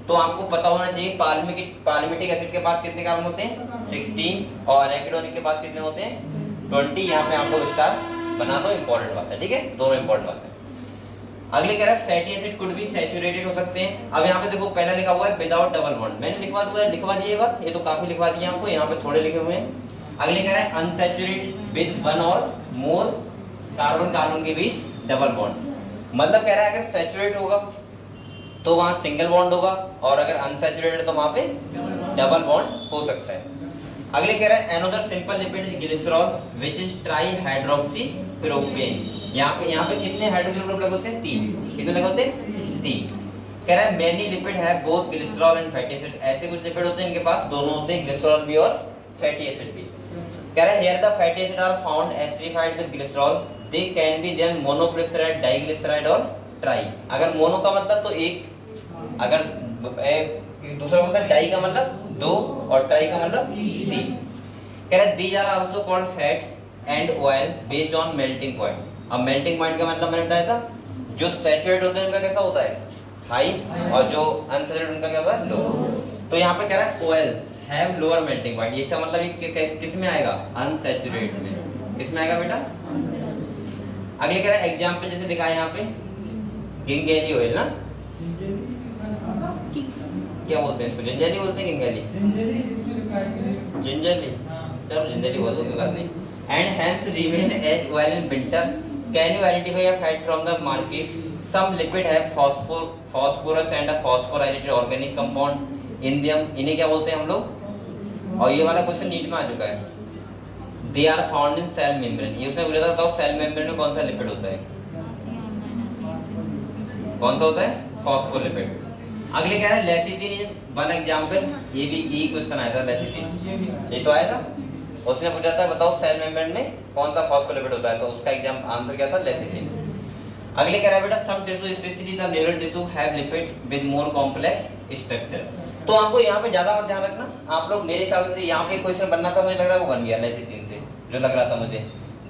तो आपको पता होना चाहिए पाल्मिटिक एसिड के पास कितने कार्बन होते हैं? 16, और एराकिडोनिक के पास कितने होते हैं? 20। यहाँ पे आपको स्टार बना दो, इंपॉर्टेंट बात है। ठीक है, दोनों इंपॉर्टेंट बात है। अगले कह रहा है fatty acid could be saturated हो सकते हैं। अब यहाँ पे देखो पहला लिखा हुआ है विदाउट डबल बॉन्ड, मैंने लिखवा दिया ये बात, ये तो काफी लिखवा दिया आपको, यहाँ पे थोड़े लिखे हुए हैं। अगले कह रहा है अनसैचुरेटेड विद 1 और मोर कार्बन कार्बन के बीच डबल बॉन्ड, मतलब कह रहा है अगर सैचुरेट होगा तो वहां सिंगल बॉन्ड होगा, और अगर अनसैचुरेटेड तो वहां पे डबल बॉन्ड हो सकता है। अगले कह रहा है another simple lipid is glycerol which is trihydroxy propane. यहाँ पे कितने हाइड्रोजन ग्रुप लगे होते हैं? 3। कितने लगे होते हैं? 3। कह रहा है many lipid have both glycerol and fatty acid, ऐसे कुछ लिपिड होते हैं इनके पास दोनों होते हैं, ग्लिसरॉल भी और फैटी एसिड भी। कह रहा है here the fatty acid are found esterified with glycerol, they can be then monoglyceride, diglyceride और ट्राई। अगर मोनो का मतलब तो एक, अगर दूसरा होता है डाई का मतलब 2 और ट्राई का मतलब 3। कह रहा है these are also called fat and oil based on melting point. अब मेल्टिंग पॉइंट का मतलब मैंने बताया था, जो सैचुरेट होते हैं उनका कैसा होता है? हाई, और जो अनसैचुरेट उनका क्या होता है? लो। तो यहाँ पे कह रहा है oils have lower melting point, ये इसका मतलब किस में आएगा? अनसैचुरेट में। किसमें आएगा बेटा? अगले कह रहा है एग्जांपल जैसे दिखाया यहाँ पे, गिंगेली ऑयल ना, क्या बोलते हैं इसको? जिंजरली बोलते हैं, गिंगेली, जिंजरली, चलो जिंजरली बोल दो, कोई बात नहीं। And hence remain as oil in winter. Can you identify a fat from the market? Some lipid have phosphorus and a phosphorylated organic compound in them, इन्हें क्या बोलते हैं हम लोग? और ये वाला क्वेश्चन नीट में आ चुका है। They are found in cell membrane, ये उसने बोला था, बताओ सेल मेम्ब्रेन में कौन सा लिपिड होता है? कौन सा होता है? फॉस्फोलिपिड। अगले क्या है? लेसिथिन इज वन एग्जांपल, ये भी ई क्वेश्चन आया था, लेसिथिन ये तो आया था, उसने पूछा था बताओ सेल मेम्ब्रेन में कौन सा फॉस्फोलिपिड होता है, तो उसका एग्जाम आंसर क्या था? लेसिथिन। अगले कह रहा है बेटा some tissue specially the neural tissue have lipid with more complex structure. तो आपको यहाँ पे ज्यादा मत ध्यान रखना, आप लोग मेरे हिसाब से यहाँ पे क्वेश्चन बनना था, मुझे लग रहा है वो बन गया लेसिथिन से, जो लग रहा था मुझे।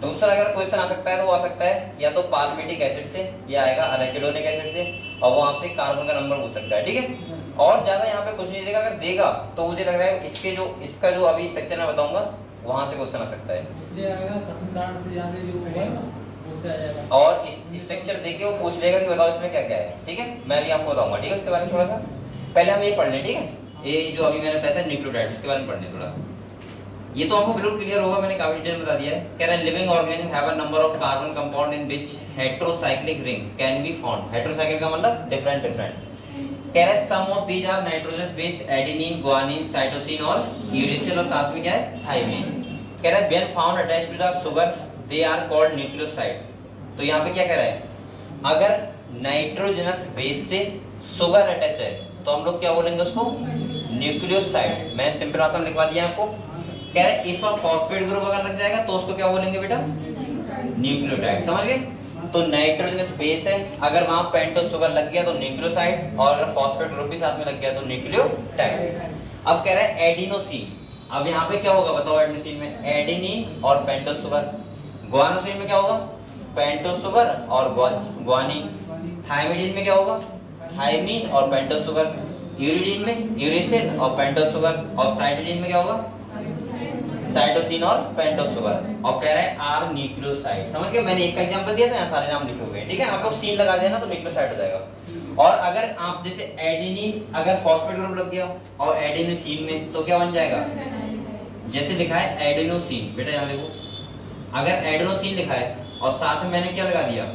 दूसरा अगर क्वेश्चन आ सकता है तो वो आ सकता है या तो पाल्मिटिक एसिड से, या आएगा अरेकिडोनिक एसिड से, और वो आपसे कार्बन का नंबर पूछ सकता है, ठीक है। और ज्यादा यहाँ पे कुछ नहीं देगा, अगर देगा तो मुझे लग रहा है इसका जो अभी स्ट्रक्चर मैं बताऊंगा वहां से क्वेश्चन आ सकता है, उससे आएगा प्रथम दांत से ज्यादा जो है उससे आ जाएगा। और स्ट्रक्चर देके वो पूछ लेगा कि बताओ इसमें क्या क्या है, ठीक है। मैं भी आपको बताऊंगा, ठीक है। उसके बारे में थोड़ा सा पहले हम ये पढ़ लें, ठीक है। ये जो अभी मैंने बताया था न्यूक्लियोटाइड, उसके बारे में पढ़ने थोड़ा। ये तो आपको बिल्कुल क्लियर होगा, मैंने काफी डिटेल बता दिया है। कह रहा है living organism have a number of carbon compound in which heterocyclic ring can be found. Heterocyclic का मतलब डिफरेंट डिफरेंट। कह रहा है some of these are nitrogenous base, adenine, guanine, cytosine और यूरेसिल, और साथ में क्या है थाइमिन। कह रहा है when found attached to the sugar they are called nucleoside. तो यहाँ पे क्या कह रहा है, अगर नाइट्रोजनस बेस से शुगर अटैच है तो हम लोग क्या बोलेंगे उसको, न्यूक्लियोसाइड। मैं सिंपल भाषा में लिखवा दिया आपको। कह रहे इफ अ फॉस्फेट ग्रुप अगर लग जाएगा तो उसको क्या बोलेंगे बेटा, न्यूक्लियोटाइड। समझ गए। तो नाइट्रोजनस बेस है, अगर वहां पेंटोस शुगर लग गया तो न्यूक्लियोसाइड, और अगर फॉस्फेट ग्रुप भी साथ में लग गया तो न्यूक्लियोटाइड। अब कह रहा है एडिनोसिन। अब यहाँ पे क्या होगा बताओ, एडिनोसिन में एडेनिन और पेंटोस शुगर। गुआनोसिन में क्या होगा, पेंटोस शुगर और गुआनिन। थायमिडीन में क्या होगा, थायमिन और पेंटोस शुगर। यूरिडीन में यूरेसिल और पेंटोस शुगर। और साइटिडीन में क्या होगा, साइटोसिन और पेंटोस शुगर। और कह रहा है आर न्यूक्लियोसाइड। समझ गए। मैंने एक का एग्जांपल दिया था, यहाँ सारे नाम लिखे हुए हैं, ठीक है। आप लोग सीन लगा देना तो न्यूक्लियोसाइड हो जाएगा। और अगर आप जैसे एडेनिन, अगर फॉस्फेट ग्रुप लग गया और एडेनोसिन में तो क्या बन जाएगा, जैसे लिखा है एडेनोसिन, बेटा यहाँ देखो, अगर एडेनोसिन लिखा है और साथ में मैंने क्या लगा दिया,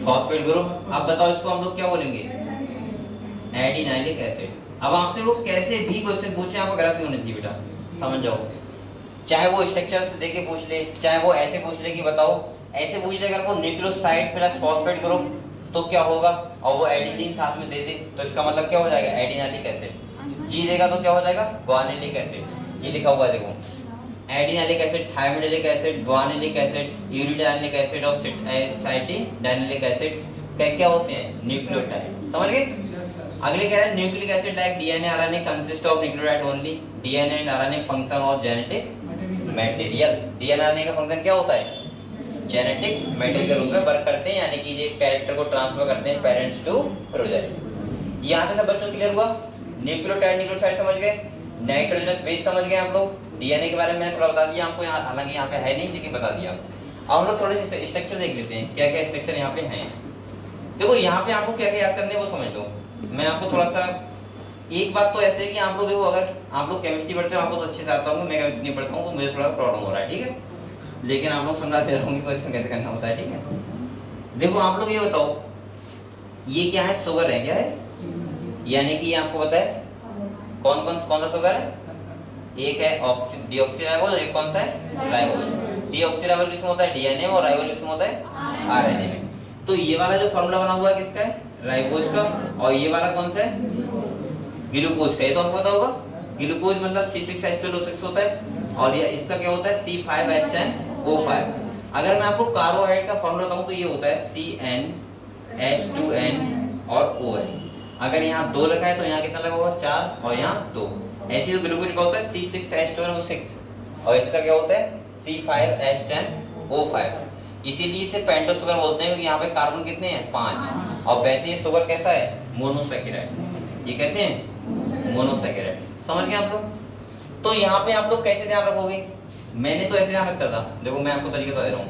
फॉस्फेट ग्रुप। अब बताओ इसको हम लोग क्या बोलेंगे, एडिनाइलिक एसिड। अब आपसे वो कैसे भी क्वेश्चन पूछे आपको गलत नहीं होना चाहिए बेटा, समझ जाओ। चाहे वो स्ट्रक्चर से देके पूछ ले, चाहे वो ऐसे पूछ ले कि बताओ, ऐसे पूछ ले अगर वो न्यूक्लियोसाइड प्लस फॉस्फेट ग्रुप तो क्या होगा, और वो एडिनिन साथ में दे दे तो इसका मतलब क्या हो जाएगा, एडिनाइलिक एसिड। जी देगा तो क्या हो जाएगा, गुआनिलिक एसिड। ये लिखा हुआ है देखो, adenylic acid, thymidylic acid, guanylic acid, uridylic acid और साइटिडाइनिलिक एसिड क्या होते हैं, न्यूक्लियोटाइड। समझ गए। अगले कह रहे हैं nucleic acid like DNA RNA consist of nucleotide only. DNA and RNA function of genetic material. DNA RNA का फंक्शन क्या होता है, जेनेटिक मटेरियल के रूप में वर्क करते हैं, यानी कि ये कैरेक्टर को ट्रांसफर करते हैं पेरेंट्स टू प्रोजेक्ट। यहाँ से सब बच्चों क्लियर हुआ। न्यूक्लियोटाइड न्यूक्लियोसाइड समझ गए, नाइट्रोजनस बेस समझ गए आप लोग। डीएनए के बारे में मैंने थोड़ा बता दिया आपको, यहाँ हालांकि यहाँ पे है नहीं लेकिन बता दिया। अब हम लोग थोड़े से स्ट्रक्चर देख लेते हैं, क्या क्या स्ट्रक्चर यहाँ पे हैं। देखो यहाँ पे आपको क्या क्या याद करने वो समझ लो। मैं आपको थोड़ा सा एक बात तो ऐसे है कि आप लोग देखो, अगर आप लोग केमिस्ट्री पढ़ते हो आपको तो अच्छे से आता होगा, मैं केमिस्ट्री नहीं पढ़ता हूँ तो मुझे थोड़ा प्रॉब्लम हो रहा है, ठीक है। लेकिन आप लोग समझा दे रहा हूँ क्वेश्चन कैसे करना होता है, ठीक है। देखो आप लोग ये बताओ, ये क्या है, शुगर है, क्या है, यानी कि आपको पता है कौन सा शुगर है, एक है डीऑक्सीराइबोज, एक कौन सा है, राइबोज। डीऑक्सीराइबोज किसमें होता है, डीएनए में, और राइबोज किसमें होता है, आरएनए में। तो ये वाला जो फॉर्मूला बना हुआ है किसका है, राइबोज का, और ये वाला कौन सा है, ग्लूकोज का। ये तो हमको पता होगा, ग्लूकोज मतलब C6H12O6 होता है, और ये इसका क्या होता है, C5H10O5। अगर मैं आपको कार्बोहाइड्रेट का फॉर्मूला बताऊं तो ये होता है CnH2n और ON। अगर यहाँ 2 रखा है तो यहाँ कितना लगा होगा, 4, और यहाँ 2। ऐसे तो ग्लूकोज का होता है C6H12O6, और इसका क्या होता है, C5H10O5। इसीलिए इसे पेंटोस शुगर बोलते हैं, क्योंकि यहाँ पे कार्बन कितने हैं, 5। और वैसे ये शुगर कैसा है, मोनोसैकेराइड। ये कैसे है, मोनोसैकेराइड। समझ गए आप लोग। तो यहाँ पे आप लोग कैसे ध्यान रखोगे, मैंने तो ऐसे ध्यान रखता था। देखो मैं आपको तरीका बता दे रहा हूँ।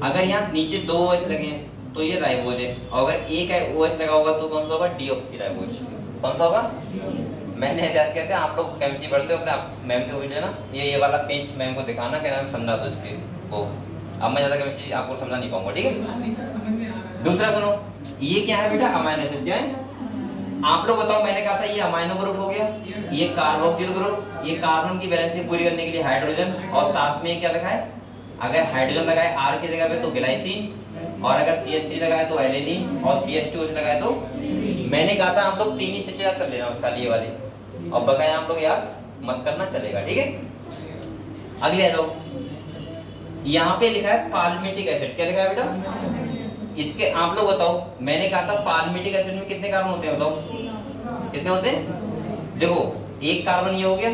अगर यहाँ नीचे 2 OH लगे हैं तो ये राइबोज है, और अगर एक OH लगा होगा तो कौन सा होगा, डीऑक्सीराइबोज। कौन सा होगा, मैंने ऐसे याद किया था। आप लोग केमिस्ट्री पढ़ते हो अपने मैम से पूछ लेना, ये वाला पेज मैम को दिखाना, क्या मैम समझा दो इसके वो। अब मैं ज्यादा केमिस्ट्री आपको समझा नहीं पाऊंगा, ठीक है। दूसरा सुनो, ये क्या है बेटा, अमाइनो एसिड। क्या है, आप लोग बताओ, मैंने कहा था ये अमाइनो ग्रुप हो गया, ये कार्बोक्सिल ग्रुप, ये कार्बन की बैलेंस पूरी करने के लिए हाइड्रोजन, और साथ में क्या लगा है, अगर हाइड्रोजन लगाए R की जगह पे तो ग्लाइसिन, और अगर CH3 लगाए तो एलेनिन, और CH2 लगाए तो। मैंने कहा था आप लोग 3 ही स्ट्रक्चर याद कर लेना उसका, ये वाले, और बकाया आप लोग याद मत करना, चलेगा, ठीक है। अगले आ जाओ, यहाँ पे लिखा है पाल्मिटिक एसिड। क्या लिखा है बेटा, इसके आप लोग बताओ, मैंने कहा था पाल्मिटिक एसिड में कितने कार्बन होते हैं, बताओ कितने होते हैं। देखो एक कार्बन ये हो गया,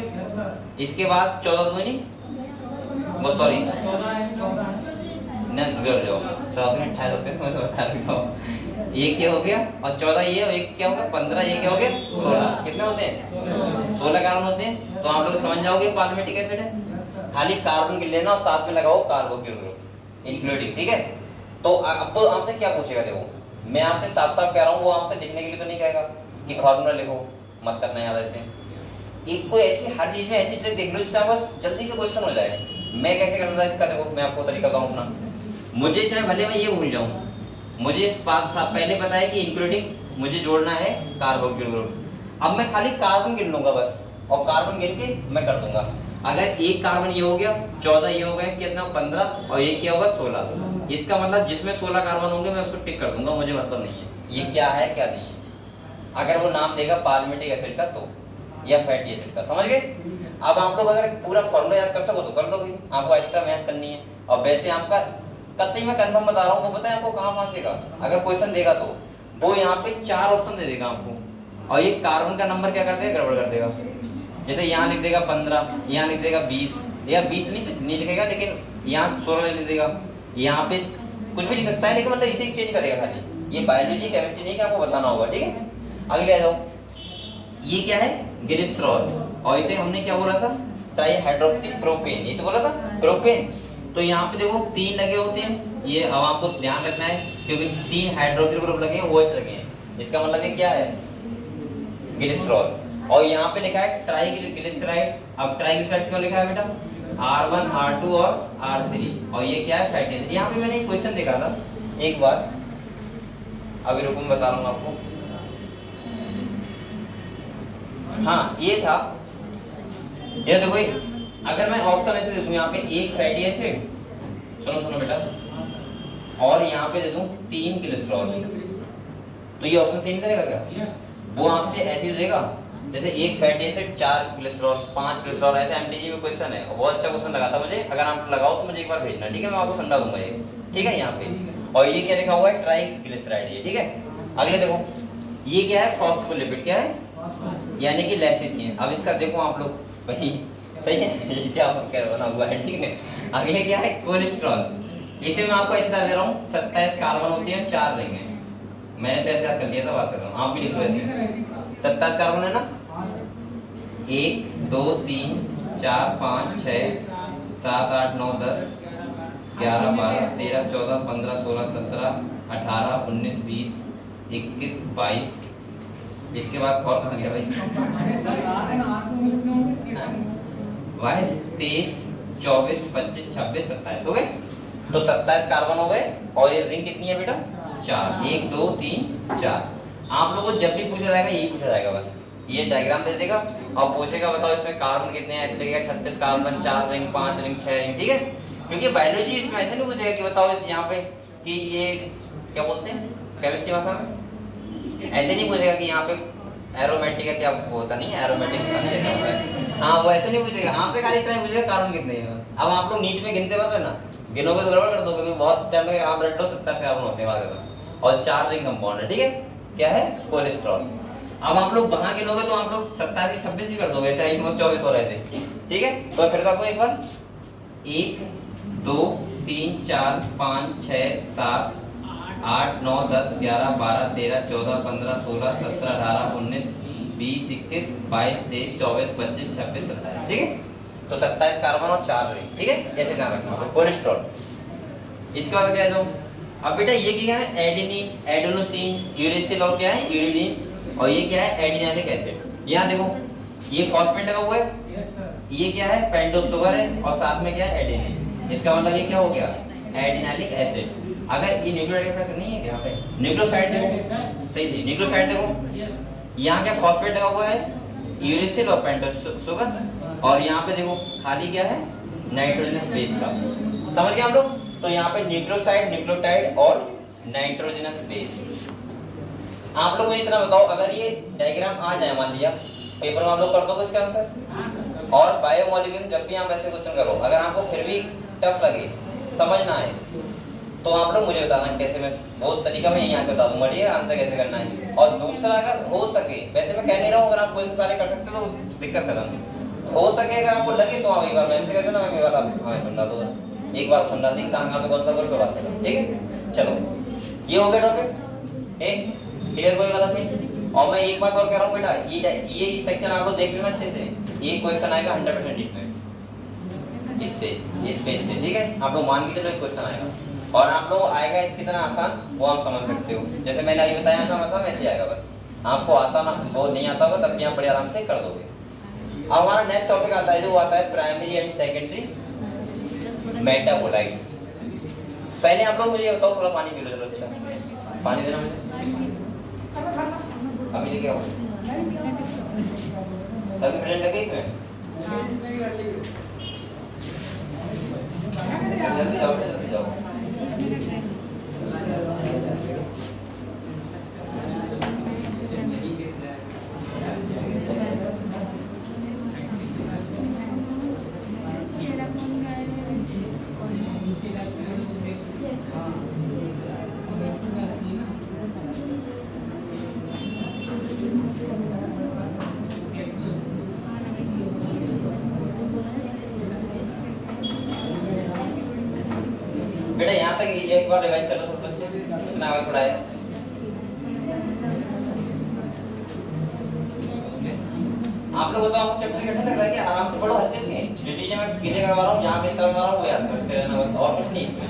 इसके बाद 14 दूनी, सॉरी ना रुक जाओ 14 में 28 होते हैं, मैं तो बता रहा हूँ। ये क्या हो गया और 14 ये और एक क्या हो गया 15, ये क्या हो गया 16। कितने होते हैं 16 कार्बन होते हैं। तो आप लोग समझ जाओगे पालमेटिक एसिड है। खाली कार्बन गिन लेना और साथ में लगाओ कार्बोक्सिल ग्रुप इंक्लूडिंग, ठीक है। तो अब तो आपसे क्या पूछेगा, देखो मैं आपसे साफ साफ कह रहा हूँ, वो आपसे लिखने के लिए तो नहीं कहेगा कि फार्मूला लिखो, मत करना याद ऐसे। एक कोई ऐसी हर चीज में ऐसी ट्रिक देख लो जिससे आप बस जल्दी से क्वेश्चन हो जाए। मैं कैसे करना था इसका, देखो मैं आपको तरीका बताऊं अपना। मुझे चाहे भले मैं ये भूल जाऊं, मुझे इस बात पहले पता है कि इंक्लूडिंग मुझे जोड़ना है कार्बोक्सिल ग्रुप। अब मैं खाली कार्बन गिन लूंगा बस, और कार्बन गिन के मैं कर दूंगा। अगर एक कार्बन ये हो गया 14, ये हो गया कितना 15, और एक क्या होगा 16। इसका मतलब जिसमें 16 कार्बन होंगे मैं उसको टिक कर दूंगा, मुझे मतलब नहीं है ये क्या है क्या नहीं है। अगर वो नाम देगा पालमेटिक एसिड का तो, या फैटी एसिड का, समझ गए। अब आप लोग अगर पूरा फॉर्मूला याद कर सको तो कर लो भाई, आपको एक्स्ट्रा मेहनत करनी है। और वैसे आपका कतई मैं कंफर्म बता रहा हूँ, वो पता है आपको कहाँ फंसेगा। अगर क्वेश्चन देगा तो वो यहाँ पे 4 ऑप्शन दे देगा आपको, और ये कार्बन का नंबर क्या कर देगा, गड़बड़ कर देगा। जैसे यहाँ लिख देगा 15, यहाँ लिख देगा 20, या 20 नहीं लिखेगा, लेकिन यहाँ 16 लिख देगा। यहाँ पे कुछ भी लिख सकता है, लेकिन मतलब इसे चेंज करेगा खाली। ये बायोलॉजी केमिस्ट्री नहीं कि आपको बताना होगा, ठीक है। अगले आ जाओ, ये क्या है ग्लिसरॉल, और इसे हमने क्या बोला था ट्राईहाइड्रोक्सी प्रोपेन, ये तो बोला था प्रोपेन। तो यहाँ पे देखो 3 लगे होते हैं, ये अब आपको ध्यान रखना है क्योंकि 3 हाइड्रोक्सिल ग्रुप लगे हैं, OH लगे हैं। इसका मतलब ये क्या है ग्लिसरॉल। और यहाँ पे लिखा है ट्राइग्लिसराइड। अब ट्राइग्लिसराइड क्यों लिखा है बेटा, R1 R2 और R3, और ये क्या है फैटी एसिड। यहाँ पे मैंने एक क्वेश्चन देखा था एक बार, अभी रुको मैं बता रहा हूँ आपको। हाँ ये था, ये देखो अगर मैं ऑप्शन ऐसे दे दूं यहाँ पे एक फैटी एसिड, सुनो बेटा, और यहाँ पे दे दूं 3 ग्लिसरॉल, तो ये ऑप्शन सही करेगा क्या? वो आपसे ऐसे देगा जैसे एक फैटी एसिड 4 ग्लिसरॉल 5 ग्लिसरॉल, ऐसे एमटीजी में क्वेश्चन है, बहुत अच्छा क्वेश्चन लगा था मुझे। अगर आप लगाओ तो मुझे एक बार भेजना, ठीक है, मैं आपको समझा दूंगा ये, ठीक है। यहाँ पे और ये क्या लिखा हुआ है ट्राइग्लिसराइड, ये ठीक है। अगले देखो ये क्या है फॉस्फोलिपिड, क्या है यानी कि लेसिथिन। अब इसका देखो आप लोग भाई, सही है ये क्या बना हुआ है, ठीक है। अगले क्या है कोलेस्ट्रॉल, इसे मैं आपको ऐसे डाल दे रहा हूँ 27 कार्बन होती है, 4 रिंग है। मैंने तो ऐसा कर लिया था, बात कर रहा हूँ, आप भी लिख लो ऐसे। 27 कार्बन है ना, 1 2 3 4 5 6 7 8 9 10 11 12 13 14 15 16 17 18 19 20 21 22, इसके बाद और कहाँ गया भाई 22 23 24 25 26 27 हो गए। तो 27 कार्बन हो गए, और ये रिंग कितनी है बेटा 4, 1 2 3 4। आप लोगों को जब भी पूछा जाएगा यही पूछा जाएगा, बस ये डायग्राम दे देगा और पूछेगा बताओ इसमें कार्बन कितने हैं, ऐसे लगेगा 36 कार्बन 4 रिंग 5 रिंग 6 रिंग, ठीक है। क्योंकि बायोलॉजी इसमें ऐसे नहीं पूछेगा कि बताओ इस यहाँ पे कि ये क्या बोलते हैं केमिस्ट्री भाषा में, ऐसे नहीं पूछेगा कि यहाँ पे एरोमेटिक है क्या होता नहीं है, एरोमेटिक हाँ वो ऐसे नहीं पूछेगा आपसे, खाली इतना पूछेगा कार्बन कितने हैं। अब आप लोग नीट में गिनते मत ना, गिनोगे तो गड़बड़ कर दोगे क्योंकि बहुत टाइम लगेगा। आप रटो 27 कार्बन होते हैं और 4 रिंग कंपाउंड है, ठीक है। क्या है कोलेस्ट्रॉल। अब आप लोग वहां गिनोगे तो आप लोग 27 की 26 ही कर दोगे, ऐसे 24 हो रहे थे, ठीक है। तो फिर आपको एक बार 1 2 3 4 5 6 7 8 9 10 11 12 13 14 15 16 17 18 19 20 21 22 23 24 25 26 27, ठीक है। तो 27 कार्बन और 4 रिंग, ठीक है, ऐसे ध्यान रखना कोलेस्ट्रॉल। इसके बाद क्या है, अब बेटा ये क्या है एडेनिन एडेनोसिन यूरेसिल और क्या है यूरिडीन, और ये क्या है एडिनालिक एसिड। यहाँ देखो ये फॉस्फेट लगा हुआ है, ये क्या है पेंटोस शुगर है, और साथ में क्या है एडेनिन। इसका मतलब ये क्या हो गया एडिनालिक एसिड। अगर ये न्यूक्लियोटाइड का नहीं है, यहाँ पे न्यूक्लियोसाइड देखो, सही सही न्यूक्लियोसाइड देखो, यहाँ क्या फॉस्फेट लगा हुआ है यूरेसिल और पेंटोस शुगर, और यहाँ पे देखो खाली क्या है नाइट्रोजनस बेस का, समझ गए आप लोग। तो यहाँ पे न्यूक्लियोसाइड न्यूक्लियोटाइड और नाइट्रोजनस बेस। आप लोग मुझे इतना बताओ, अगर ये डायग्राम आ जाए मान लिया पेपर में, आप लोग कर दोगे इसका आंसर। और बायोमोलिक्यूल जब भी आप ऐसे क्वेश्चन करो, अगर आपको फिर भी टफ लगे समझ ना आए तो आप लोग मुझे बताना कैसे, मैं वो तरीका मैं यहाँ से बता दूंगा, ठीक है, आंसर कैसे करना है। और दूसरा अगर हो सके, वैसे मैं कह नहीं रहा हूँ अगर आप क्वेश्चन सारे कर सकते हो तो दिक्कत खत्म, हो सके अगर आपको लगे तो आप एक बार मैम से कहते ना, मैं हमें समझा दो बस, एक बार ऑप्शन डाल देंगे कहाँ पे कौन सा कोर्स बात करें, ठीक है। चलो ये हो गया टॉपिक एक, क्लियर कोई बात नहीं। और मैं एक बात और कह रहा हूँ बेटा, ये स्ट्रक्चर आप लोग देख लेना अच्छे से, ये क्वेश्चन आएगा 100% इसमें, इससे इस पेज से, ठीक है। आप लोग मान के चलो एक क्वेश्चन आएगा और आप लोग आएगा कितना आसान वो आप समझ सकते हो। जैसे मैंने अभी बताया था आसान वैसे आएगा, बस आपको आता ना वो नहीं आता होगा तब भी आप बड़े आराम से कर दोगे। अब हमारा नेक्स्ट टॉपिक आता है जो आता है प्राइमरी एंड सेकेंडरी मेटाबोलाइट्स। पहले आप लोग मुझे ये बताओ, थोड़ा पानी पी लो चलो, अच्छा पानी देना मुझे अभी लेके आओ, तभी फ्रेंड लगे इसमें जल्दी जाओ जल्दी जाओ। बेटा यहाँ तक एक बार रिवाइज कर लो सब बच्चे, कितना आगे पढ़ाया। आप लोग बताओ आपको चैप्टर कैसा लग रहा है? कि आराम से पढ़ो, हल्के से जो चीजें मैं क्लियर करवा रहा हूँ, जहाँ पे करवा रहा हूँ वो याद करते रहना बस, और कुछ नहीं इसमें।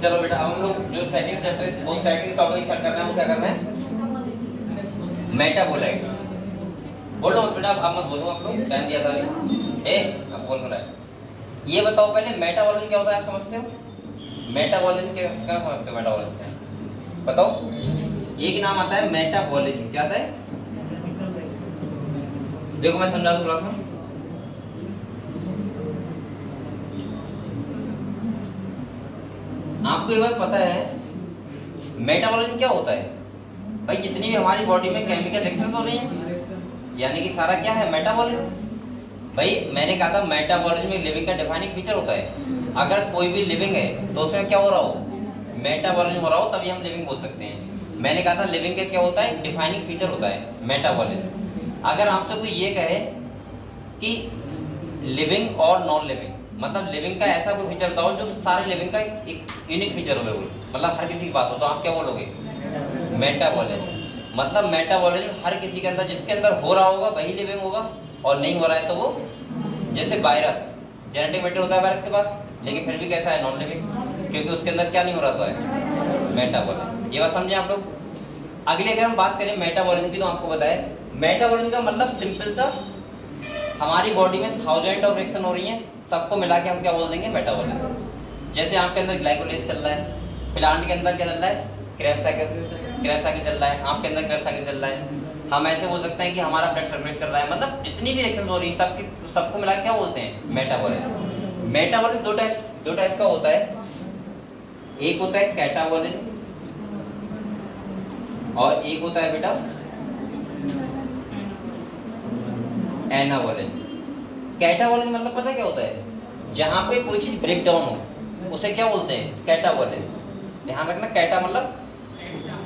चलो बेटा अब हम लोग जो सेकंड चैप्टर वो सेकंड टॉपिक स्टार्ट कर रहे हैं, वो क्या कर रहे हैं? मेटाबोलाइट्स। बोलो मत बेटा, आप मत बोलो, आप लोग टाइम दिया था अभी। अब बोल रहा है। ये बताओ पहले मेटाबॉलिज्म क्या होता है, आप समझते हो? मेटाबॉलिज्म क्या समझते हो? मेटाबॉलिज्म से बताओ। एक नाम आता है मेटाबॉलिज्म, क्या आता है? देखो मैं समझा दूं थोड़ा सा। आपको ये बात पता है मेटाबॉलिज्म क्या होता है? भाई जितनी भी हमारी बॉडी में केमिकल रिएक्शंस हो रही हैं, यानी कि सारा क्या है? मेटाबॉलिज्म। भाई मैंने कहा था मेटाबॉलिज्म एक लिविंग का डिफाइनिंग फीचर होता है। अगर कोई भी लिविंग है तो उसमें क्या हो रहा हो? मेटाबॉलिज्म हो रहा हो, तभी हम लिविंग बोल सकते हैं। मैंने कहा था लिविंग का क्या होता है? डिफाइनिंग फीचर होता है मेटाबॉलिज्म। अगर आपसे कोई ये कहे कि लिविंग और नॉन लिविंग, मतलब लिविंग का ऐसा कोई फीचर बताओ जो सारे लिविंग का एक यूनिक फीचर हो, मतलब हर किसी के पास हो, तो आप क्या बोलोगे? मेटाबॉलिज्म। मतलब मेटाबॉलिज्म हर किसी के अंदर, जिसके अंदर हो रहा होगा वही लिविंग होगा, और नहीं हो रहा है तो वो, जैसे वायरस जेनेटिक मटेरियल होता है वायरस के पास, लेकिन फिर भी कैसा है? नॉन लिविंग, क्योंकि उसके अंदर क्या नहीं हो रहा है? मेटाबॉलिज्म। ये बात समझे आप लोग। अगले अगर हम बात करें मेटाबॉलिज्म की, तो आपको बताया मेटाबॉलिज्म का मतलब सिंपल सा, हमारी बॉडी में 1000 ऑफ रिएक्शन हो रही है, सबको मिला के हम क्या बोल देंगे, मेटाबॉलिज्म। जैसे आपके अंदर ग्लाइकोलाइसिस चल रहा है, प्लांट के अंदर क्या चल रहा है, क्रेब्स साइकिल चल रहा है, आपके अंदर क्रेब्स साइकिल चल रहा है। हम ऐसे बोल सकते हैं कि हमारा ब्लड सर्कुलेट कर रहा है, मतलब जितनी भी रिएक्शन हो रही है सबको मिला के क्या बोलते हैं, मेटाबॉलिज्म। मेटाबॉलिज्म दो टाइप का होता है, एक होता है कैटाबॉलिज्म और एक होता है बेटा एनाबॉलिज्म। कैटाबॉलिज्म मतलब पता क्या होता है, जहां पे कोई चीज ब्रेक डाउन हो उसे क्या बोलते हैं, कैटाबॉलिज्म। ध्यान रखना, कैटा मतलब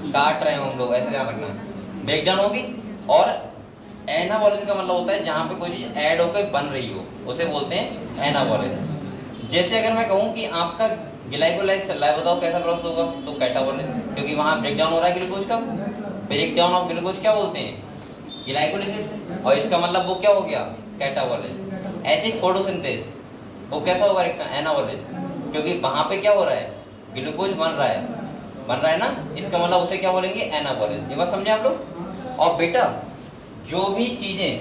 काट रहे हो हम लोग, ऐसे ध्यान रखना, ब्रेक डाउन होगी। और एनाबॉलिज्म का मतलब होता है जहां पे कोई चीज ऐड होकर बन रही हो उसे बोलते हैं एनाबॉलिज्म। जैसे अगर मैं कहूं कि आपका ग्लाइकोलाइसिस चल रहा है, बताओ कैसा प्रोसेस होगा, तो कैटाबॉलिज्म, क्योंकि वहां ब्रेक डाउन हो रहा है ग्लूकोज का। ब्रेक डाउन ऑफ ग्लूकोज क्या बोलते हैं, ग्लाइकोलाइसिस, और इसका मतलब वो क्या हो गया, कैटाबॉलिज्म। ऐसे फोटोसिंथेसिस वो कैसा होगा रिएक्शन, एनाबॉलिज्म, क्योंकि वहां पे क्या हो रहा है, ग्लूकोज बन रहा है ना, इसका मतलब उसे क्या बोलेंगे, एनाबॉलिज्म। ये बात समझे आप लोग। और बेटा जो भी चीजें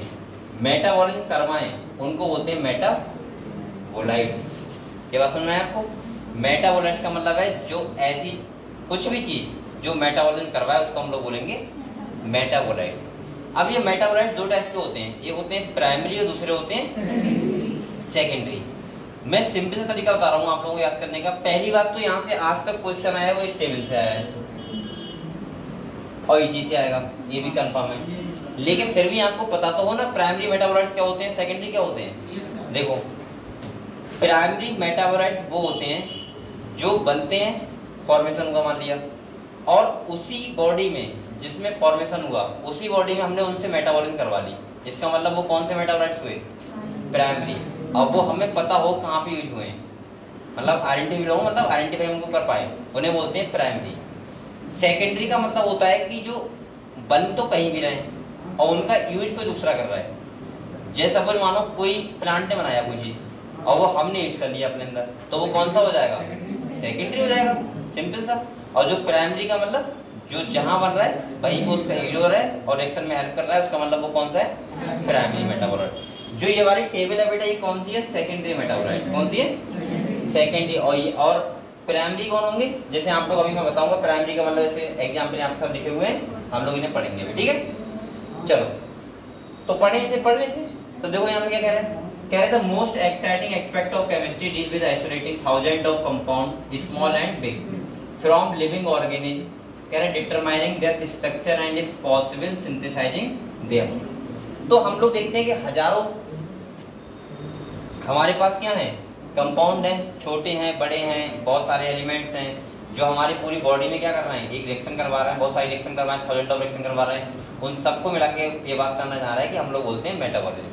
मेटाबॉलिज्म करवाएं उनको बोलते हैं मेटाबोलाइट्स। ये बात समझ में आपको। मेटाबोलाइट्स का मतलब है जो ऐसी कुछ भी चीज जो मेटाबॉलिज्म करवाए उसको हम लोग बोलेंगे मेटाबोलाइट्स। अब ये मेटाबोलाइट्स दो टाइप के होते हैं, एक होते हैं प्राइमरी और दूसरे होते हैं सेकेंडरी। मैं सिंपल सा तरीका बता रहा हूँ आप लोगों को याद करने का। पहली बात तो यहाँ से आज तक क्वेश्चन आया वो स्टेबल से आया है और इसी से आएगा, ये भी कंफर्म है। लेकिन फिर भी आपको पता तो हो ना प्राइमरी मेटाबोलाइट्स क्या होते हैं, सेकेंडरी क्या होते हैं। देखो, प्राइमरी मेटाबोलाइट्स वो होते हैं जो बनते हैं, फॉर्मेशन हुआ मान लिया, और उसी बॉडी में जिसमें फॉर्मेशन हुआ उसी बॉडी में हमने उनसे मेटाबॉलिज्म करवा ली। इसका मतलब वो कौन से मेटाबोलाइट्स हुए, प्राइमरी। अब वो हमें पता हो कहाँ पे यूज हुए, मतलब आइडेंटिफाई उनको कर पाए, उन्हें बोलते हैं प्राइमरी। सेकेंडरी का मतलब होता है कि जो बन तो कहीं भी रहे और उनका यूज कोई दूसरा कर रहा है। जैसे सपोज मानो कोई प्लांट ने बनाया कोई चीज और वो हमने यूज कर लिया अपने अंदर, तो वो कौन सा हो जाएगा, सेकेंडरी हो जाएगा, सिंपल सा। और जो प्राइमरी का मतलब जो जहां बन रहा है वहीं को उसका यूज हो रहा है और रिएक्शन में हेल्प कर रहा है, उसका मतलब वो कौन सा है, प्राइमरी मेटाबोलाइट। जो ये वाली टेबल है बेटा, ये कौन सी है, सेकेंडरी मेटाबोलाइट। कौन सी है, सेकेंडरी। और प्राइमरी कौन होंगे, जैसे आप लोग अभी मैं बताऊंगा प्राइमरी का मतलब, जैसे एग्जाम्पल यहाँ पे सब लिखे हुए हैं, हम लोग इन्हें पढ़ेंगे भी, ठीक है। चलो तो पढ़े इसे, पढ़ रहे थे। तो देखो यहाँ पे क्या कह रहे हैं, कह रहे the most exciting aspect of chemistry deal with isolating thousand of compound small and big from living organism, कह रहे determining there structure and if possible synthesising them. तो हम लोग देखते हैं कि हजारों हमारे पास क्या है, कंपाउंड हैं, छोटे हैं, बड़े हैं, बहुत सारे एलिमेंट्स हैं जो हमारी पूरी बॉडी में क्या कर रहे हैं, एक रिएक्शन करवा रहे हैं, बहुत सारी रिएक्शन करवा रहे हैं, थाउजेंड ऑफ रिएक्शन करवा रहे हैं। उन सबको मिला के ये बात करना चाह रहा है कि हम लोग बोलते हैं मेटाबॉलिज्म।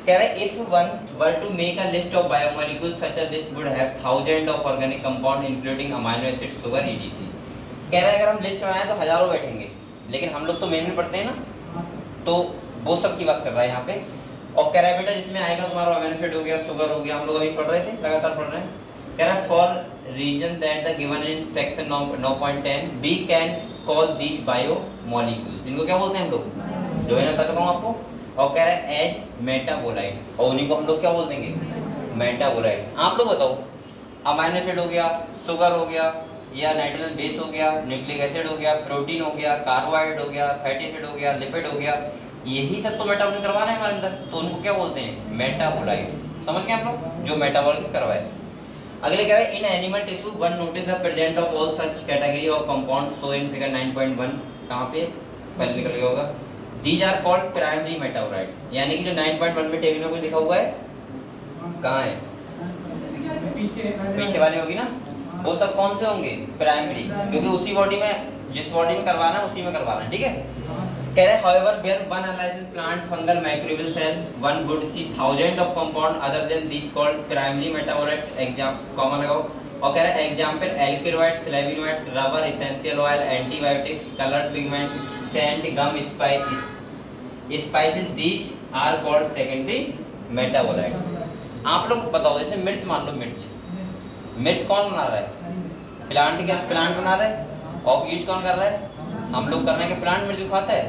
कह रहे if one were to make a list of biomolecules such a list would have thousand of organic compound including amino acid, sugar, ETC. कह रहे अगर हम लिस्ट बनाएं तो हजारों बैठेंगे, लेकिन हम लोग तो मेन में पढ़ते हैं ना, तो वो सब की बात कर रहा है यहाँ पे। और कह रहा है बेटा जिसमें आएगा तुम्हारा अमीनो एसिड हो गया, शुगर हो गया, हम लोग अभी पढ़ रहे थे, लगातार पढ़ रहे हैं। कह रहा है for reason that the given in section 9.10 we can call these biomolecules. इनको क्या बोलते हैं हम लोग, जो मैंने बता चुका हूं आपको। और कह रहा है एज मेटाबोलाइट्स, और उन्हीं को हम लोग क्या बोल देंगे, मेटाबोलाइट्स। आप लोग बताओ, अमीनो एसिड हो गया, शुगर हो गया, या नाइट्रोजन बेस हो गया, न्यूक्लिक एसिड हो गया, प्रोटीन हो गया, कार्बोहाइड्रेट हो गया, फैटी एसिड हो गया, लिपिड हो गया, यही सब तो मेटाबॉलिज्म करवाना है हमारे अंदर, तो उनको क्या बोलते हैं, मेटाबोलाइट्स। समझ गए आप लोग, जो मेटाबॉलिज्म करवाए। अगले कह रहे हैं in animal tissue one notice the presence of all such category of compound so in figure 9.1 कहां पे पहले निकल गया होगा, these are called primary metabolites. यानी कि जो 9.1 में टेबल में कुछ लिखा हुआ है, कहां है, पीछे वाली होगी ना, वो सब कौन से होंगे, प्राइमरी, क्योंकि उसी बॉडी में, जिस बॉडी में करवाना है उसी में करवाना है, ठीक है। कह रहे however where one analyzes plant fungal microbial cell one would see thousand of compound other than these called primary metabolites, comma लगाओ। और कह रहे example alkaloids, flavonoids, rubber, essential oil, antibiotics, colored pigment, scent, gum, spices, these are called secondary metabolites। आप लोग बताओ, जैसे मिर्च मान लो, मिर्च कौन बना रहा है, प्लांट बना रहा है, और यूज कौन कर रहा है? हम लोग कर रहे हैं कि प्लांट में जो खाता है,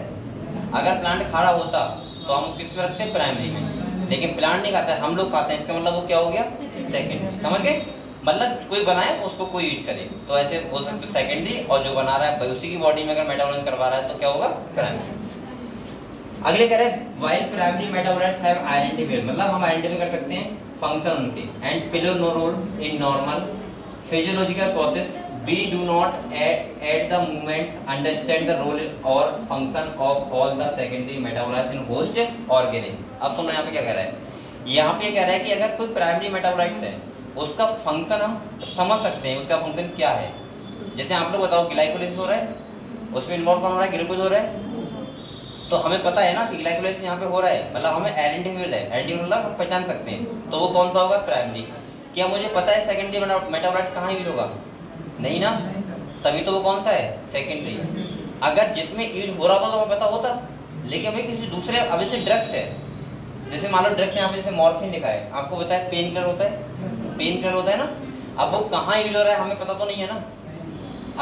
अगर प्लांट खड़ा होता तो हम किस में रखते हैं? प्राइमरी में, लेकिन प्लांट नहीं खाता है, हम लोग खाते हैं, इसका मतलब वो क्या हो गया? सेकेंडरी। समझ गए? मतलब कोई बनाए उसको कोई यूज करे, तो ऐसे बोल सकते हो सेकेंडरी, और जो बना रहा है उसी की बॉडी में अगर मेटाबॉलिज्म करवा रहा है तो क्या होगा? प्राइमरी। अगले कह रहे हैं while primary metabolites have identified, मतलब हम आइडेंटिफाई कर सकते हैं फंक्शन उनके, and play no role in normal physiological process, we do not at the moment understand the role or function of all the secondary metabolites in host organism। अब सुनो यहाँ पे क्या कह रहा है, यहाँ पे कह रहा है कि अगर कोई प्राइमरी मेटाबोलाइट्स है उसका फंक्शन हम समझ सकते हैं, उसका फंक्शन क्या है। जैसे आप लोग बताओ ग्लाइकोलाइसिस हो रहा है, उसमें इन्वॉल्व कौन हो रहा है? ग्लूकोज हो रहा है, तो हमें पता है ना कि ग्लाइकोलाइसिस यहाँ पे हो रहा है, मतलब हमें आइडेंटिफाई है, आइडेंटिफाई मतलब हम पहचान सकते हैं, तो वो कौन सा होगा? प्राइमरी। क्या मुझे पता है सेकेंडरी मेटाबोलाइट्स कहाँ यूज होगा? नहीं ना, तभी तो वो कौन सा है? सेकेंडरी। अगर जिसमें यूज हो रहा था तो हमें पता होता, लेकिन अभी किसी दूसरे, अब जैसे ड्रग्स है, जैसे मान लो ड्रग्स यहाँ पे जैसे मॉर्फिन लिखा है, आपको पता है पेन किलर होता है, पेन किलर होता है ना, अब वो कहाँ यूज हो रहा है हमें पता तो नहीं है ना।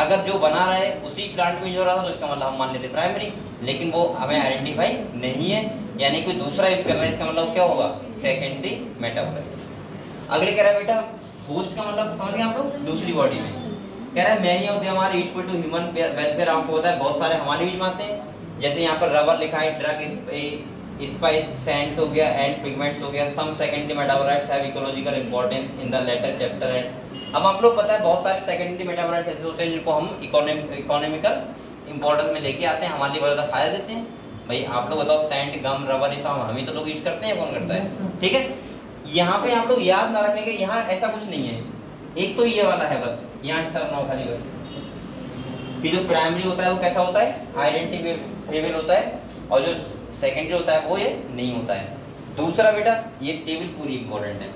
अगर जो बना रहा है उसी प्लांट में यूज हो रहा था तो इसका मतलब हम मान लेते प्राइमरी, लेकिन वो हमें आइडेंटिफाई नहीं है, यानी कोई दूसरा यूज कर रहा है, इसका मतलब क्या होगा? Secondary metabolites. अगले कह रहा है बेटा होस्ट का मतलब समझ गए आप लोग? दूसरी बॉडी में कह रहा है many of them are useful to human welfare. आपको पता है बहुत सारे हमारे यूज में आते हैं, जैसे यहाँ पर रबर लिखा है, ड्रग, स्पाइस, सैंड हो गया, एंड पिगमेंट्स हो गया। Some secondary metabolites have ecological importance in the later chapter end. अब आप लोग पता है बहुत सारे सेकेंडरी मेटाबोलाइट्स ऐसे होते हैं जिनको हम इकोनॉमिकल इंपॉर्टेंस में लेके आते हैं, हमारे लिए बहुत ज्यादा फायदा देते हैं। भाई आप लोग बताओ सैंड, गम, रबर, ये सब हम ही तो लोग यूज करते हैं, कौन करता है? ठीक है, यहाँ पे आप लोग याद ना रखने के, यहाँ ऐसा कुछ नहीं है, एक तो ये वाला है बस, यहाँ इस तरफ ना खाली बस कि जो प्राइमरी होता है वो कैसा होता है? आइडेंटिफाइबल होता है, और जो सेकेंडरी होता है वो ये नहीं होता है। दूसरा बेटा ये टेबल पूरी इंपॉर्टेंट है,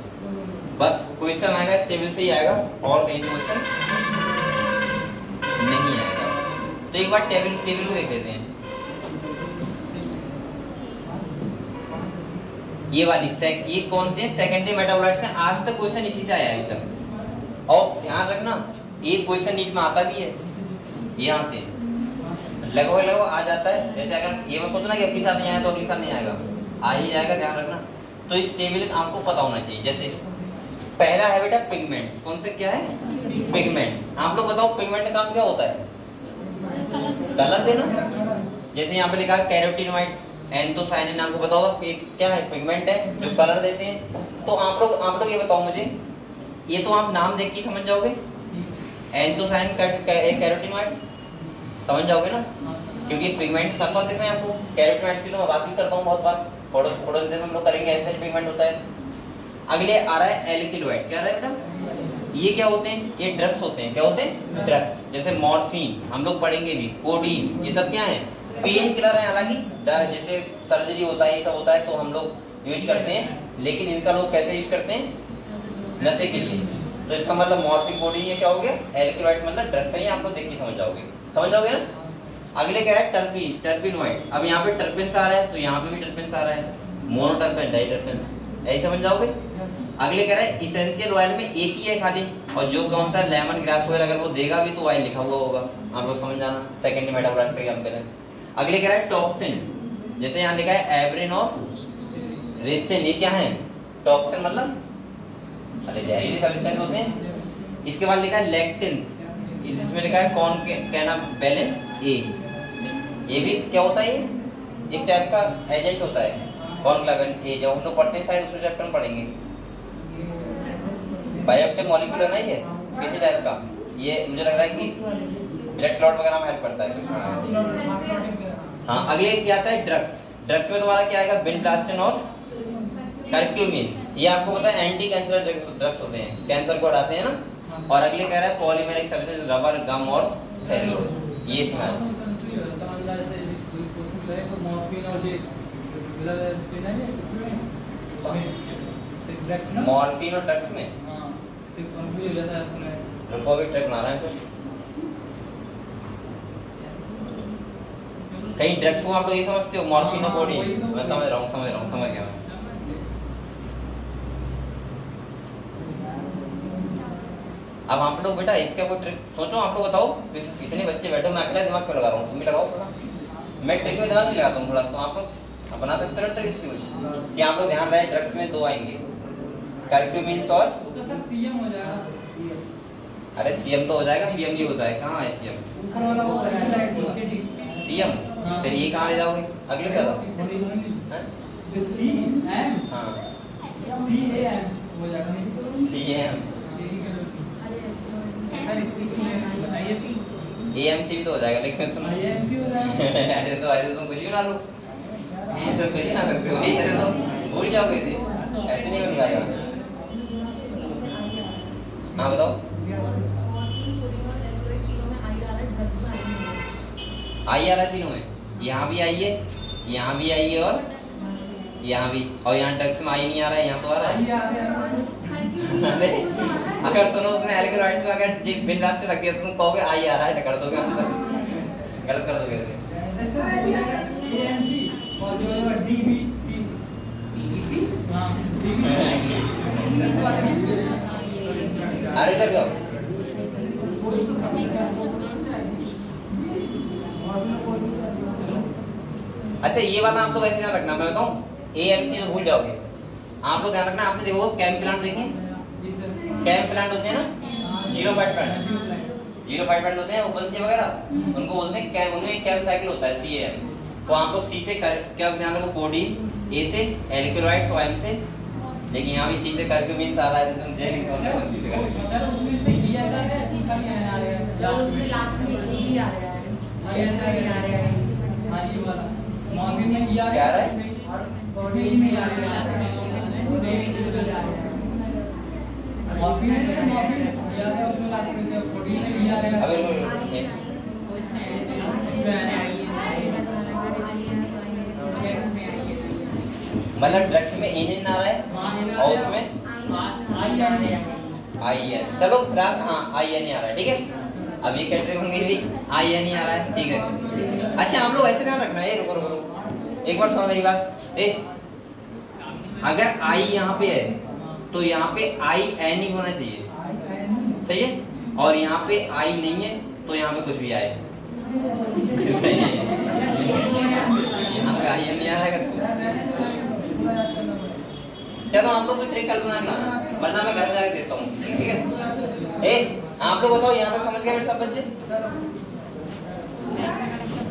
बस क्वेश्चन आएगा इस टेबल से ही आएगा, और कहीं क्वेश्चन नहीं आएगा। तो एक बार टेबल को देख लेते हैं। ये वाली ये कौन से सेकेंडरी मेटाबोलाइट्स हैं? आज तक क्वेश्चन इसी से आया है अभी तक, और ध्यान रखना एक क्वेश्चन नीट में आता भी है, यहाँ से लगभग आ जाता है। जैसे अगर ये मत सोचना कि अगली साल नहीं आया तो अगली साल नहीं आएगा, आ ही जाएगा, ध्यान रखना। तो इस टेबल आपको पता होना चाहिए। जैसे पहला है बेटा पिगमेंट्स, कौन से क्या है? पिगमेंट्स। आप लोग बताओ पिगमेंट का काम क्या होता है? कलर देना। जैसे यहाँ पे लिखा है कैरोटीनॉइड्स, एंथोसायनिन, आपको पता होगा कि क्या है? पिगमेंट है जो कलर देते हैं। तो आप लोग ये बताओ मुझे, ये तो आप नाम देख के समझ जाओगे, एंथोसायनिन, कैरोटीनॉइड्स समझ जाओगे ना, क्योंकि पिगमेंट सब बात दिख रहे हैं आपको। कैरोटीनॉइड्स की तो मैं बात भी करता हूँ बहुत बार, थोड़ा देर में हम लोग करेंगे ऐसे पिगमेंट होता है। अगले आ रहा है एल्किलॉइड, क्या रहा है बेटा? ये क्या होते हैं? ये ड्रग्स होते हैं। क्या होते हैं? ड्रग्स। जैसे मॉर्फिन हम लोग पढ़ेंगे भी, कोडीन, ये सब क्या है? पेन किलर है। हालांकि जैसे सर्जरी होता है, ये सब होता है तो हम लोग यूज करते हैं, लेकिन इनका लोग कैसे यूज करते हैं? नशे के लिए। तो इसका मतलब मॉर्फिन, कोडीन, ये क्या हो गया? एल्किलॉइड्स, मतलब ड्रग्स है। आप लोग देख के समझ जाओगे ना। अगले क्या है? टर्पिनॉइड्स। अब यहाँ पे टर्पिन्स आ रहा है तो यहाँ पे भी टर्पिन्स आ रहा है, मोनोटर्पिन, डाइटर्पिन, ऐसे समझ जाओगे। अगले कह रहा है इसेंशियल ऑयल में एक ही है खाली, और जो कौन सा लेमन ग्रास ऑयल, अगर वो देगा भी तो ऑयल लिखा हुआ होगा, आप लोग समझ जाना। सेकेंडरी मेटाबोलाइट्स का एग्जांपल है। अगले कह रहा है टॉक्सिन, जैसे यहाँ लिखा है एब्रिन और रेसिन, ये क्या है? टॉक्सिन मतलब अरे जहरीले सब्सटेंस होते हैं। इसके बाद लिखा है लेक्टिन्स, इसमें लिखा है कॉनकैनावेलिन ए, ये भी क्या होता है? ये एक टाइप का एजेंट होता है, कॉनकैनावेलिन ए। जब हम लोग पढ़ते हैं शायद उसमें चैप्टर में पढ़ेंगे, बायोएक्टिव मॉलिक्यूल है ना ये, किसी टाइप का। ये मुझे लग रहा है कि ब्लड क्लॉट वगैरह में हेल्प करता है कुछ। हाँ, अगले क्या आता है? ड्रग्स। ड्रग्स में तुम्हारा क्या आएगा? विनप्लास्टिन और कर्क्यूमिन्स। ये आपको पता है एंटी कैंसर ड्रग्स होते हैं, कैंसर को हटाते हैं ना। और अगले कह रहा है पॉलीमेरिक सब्सटेंस, रबर, गम और सेलुलोज, ये इसमें आएगा। मॉर्फिन और ड्रग्स में रुको, भी ट्रक बना रहा है कुछ कहीं ड्रग्स को आप लोग ये समझते हो मॉर्फिन और कोडीन? मैं समझ रहा हूँ समझ गया मैं। अब आप लोग बेटा इसका कोई ट्रिक सोचो, आप लोग बताओ। इतने बच्चे बैठो, मैं अकेला दिमाग क्यों लगा रहा हूँ, तुम भी लगाओ थोड़ा। मैं ट्रिक में दिमाग नहीं लगाता हूँ थोड़ा, तो आप लोग बना सकते हो ट्रिक इसकी कुछ कि आप लोग ध्यान रहे ड्रग्स में 2 आएंगे, कर्क्यूमिन्स और तो सर सीएम हो जाएगा। अरे सीएम तो हो जाएगा, पीएम नहीं होता है। कहाँ है सीएम? ऊपर वाला वो सीएम फिर ये कहाँ ले जाओगे? अगले क्या था? सीएम हाँ सीएम हो जाएगा। सीएम सर इतनी बताइए। एएमसी भी तो हो जाएगा, लेकिन सुनो एएमसी हो जाएगा। ऐसे तुम कुछ भी ना लो, ये सब कुछ ही ना सकते हो, ऐसे तो भूल जाओगे, ऐसे नहीं बन पाएगा। हाँ बताओ। आई आ रहा है तीनों में, यहाँ भी आई है, यहाँ भी आई है और यहाँ भी, और यहाँ ड्रग्स में आई नहीं आ रहा है, यहाँ तो आ रहा है। अरे अगर सुनो उसने एल्कोहॉलिक्स में अगर जी बिन लास्ट लग दिया तो तुम कहोगे आई आ रहा है, कर दोगे अंदर, गलत कर दोगे ऐसे। एएमसी और जो डीबीसी डीबीसी हां डीबीसी। अरे इधर जाओ। अच्छा ये वाला आप लोग ऐसे ध्यान रखना, मैं बताऊं एएमसी तो भूल जाओगे। आप लोग ध्यान रखना, आपने देखो कैंप प्लांट देखे, कैंप प्लांट होते हैं ना, 0.5 प्लांट होते हैं ओपन सी वगैरह, उनको बोलते हैं कैंप, उनमें एक कैंप साइकिल होता है सीएम। तो आप लोग सी से क्या ध्यान रखो, कोडीन, ए से एल्कोहॉलिक्स, और एम से, लेकिन यहाँ भी सी से कर्क्यूमिन्स आ रहा है, तो तुम जे लिखो सी से कर्क्यूमिन्स। सर उसमें से ई आ रहा है, इसका ही आ रहा है, या उसमें लास्ट में ई आ रहा है, ये आ रहा है। हां ये वाला मॉर्निंग में ई आ क्या आ रहा है? इसमें ई नहीं आ रहा है। मॉर्फिन है, मॉर्फिन ई आ रहा है, उसमें लास्ट में प्रोटीन में ई आ रहा है। अबे मतलब ड्रग्स में ए नहीं आ रहा है और उसमें आई है। चलो फिलहाल हाँ आई एन आ रहा है, ठीक है। अब ये कैटेगरी बन गई भी आई एन आ रहा है, ठीक है। अच्छा हम लोग ऐसे ध्यान रखना है, रुको रुको रुको एक बार सुनो मेरी बात। अगर आई यहाँ पे है तो यहाँ पे आई एन ही होना चाहिए, सही है। और यहाँ पे आई नहीं है तो यहाँ पे कुछ भी आए, सही है। यहाँ पे आई एन नहीं आ रहा है। चलो आप लोग कोई ट्रिक कल्पना करना, वरना मैं घर जाके देता हूँ, ठीक है। आप लोग बताओ यहाँ तक समझ गए सब बच्चे?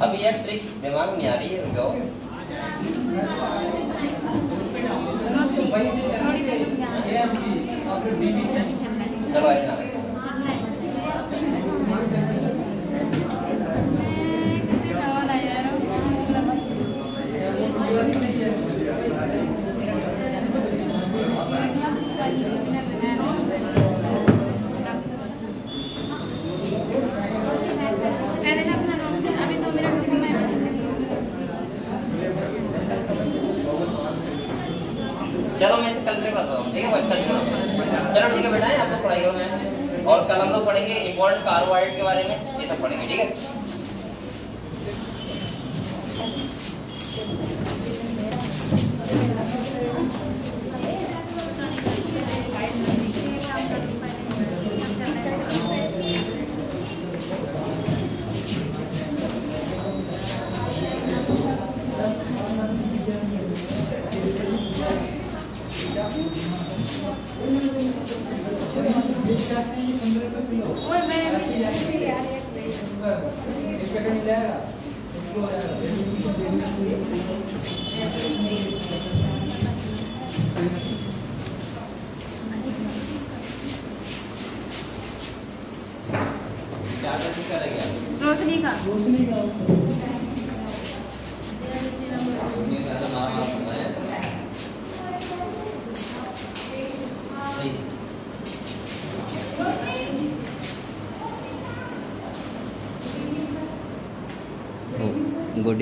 अब यह ट्रिक दिमाग में नहीं आ रही है, रुको। चलो ऐसा चलो मैं इसे कल ट्रिक बताता हूँ, ठीक है। अच्छा चलो ठीक है बेटा, आप लोग पढ़ाई करो मेरे से, और कल हम लोग पढ़ेंगे इंपॉर्टेंट कार्बोहाइड्रेट के बारे में, ये सब पढ़ेंगे, ठीक है। रोशनी का गुड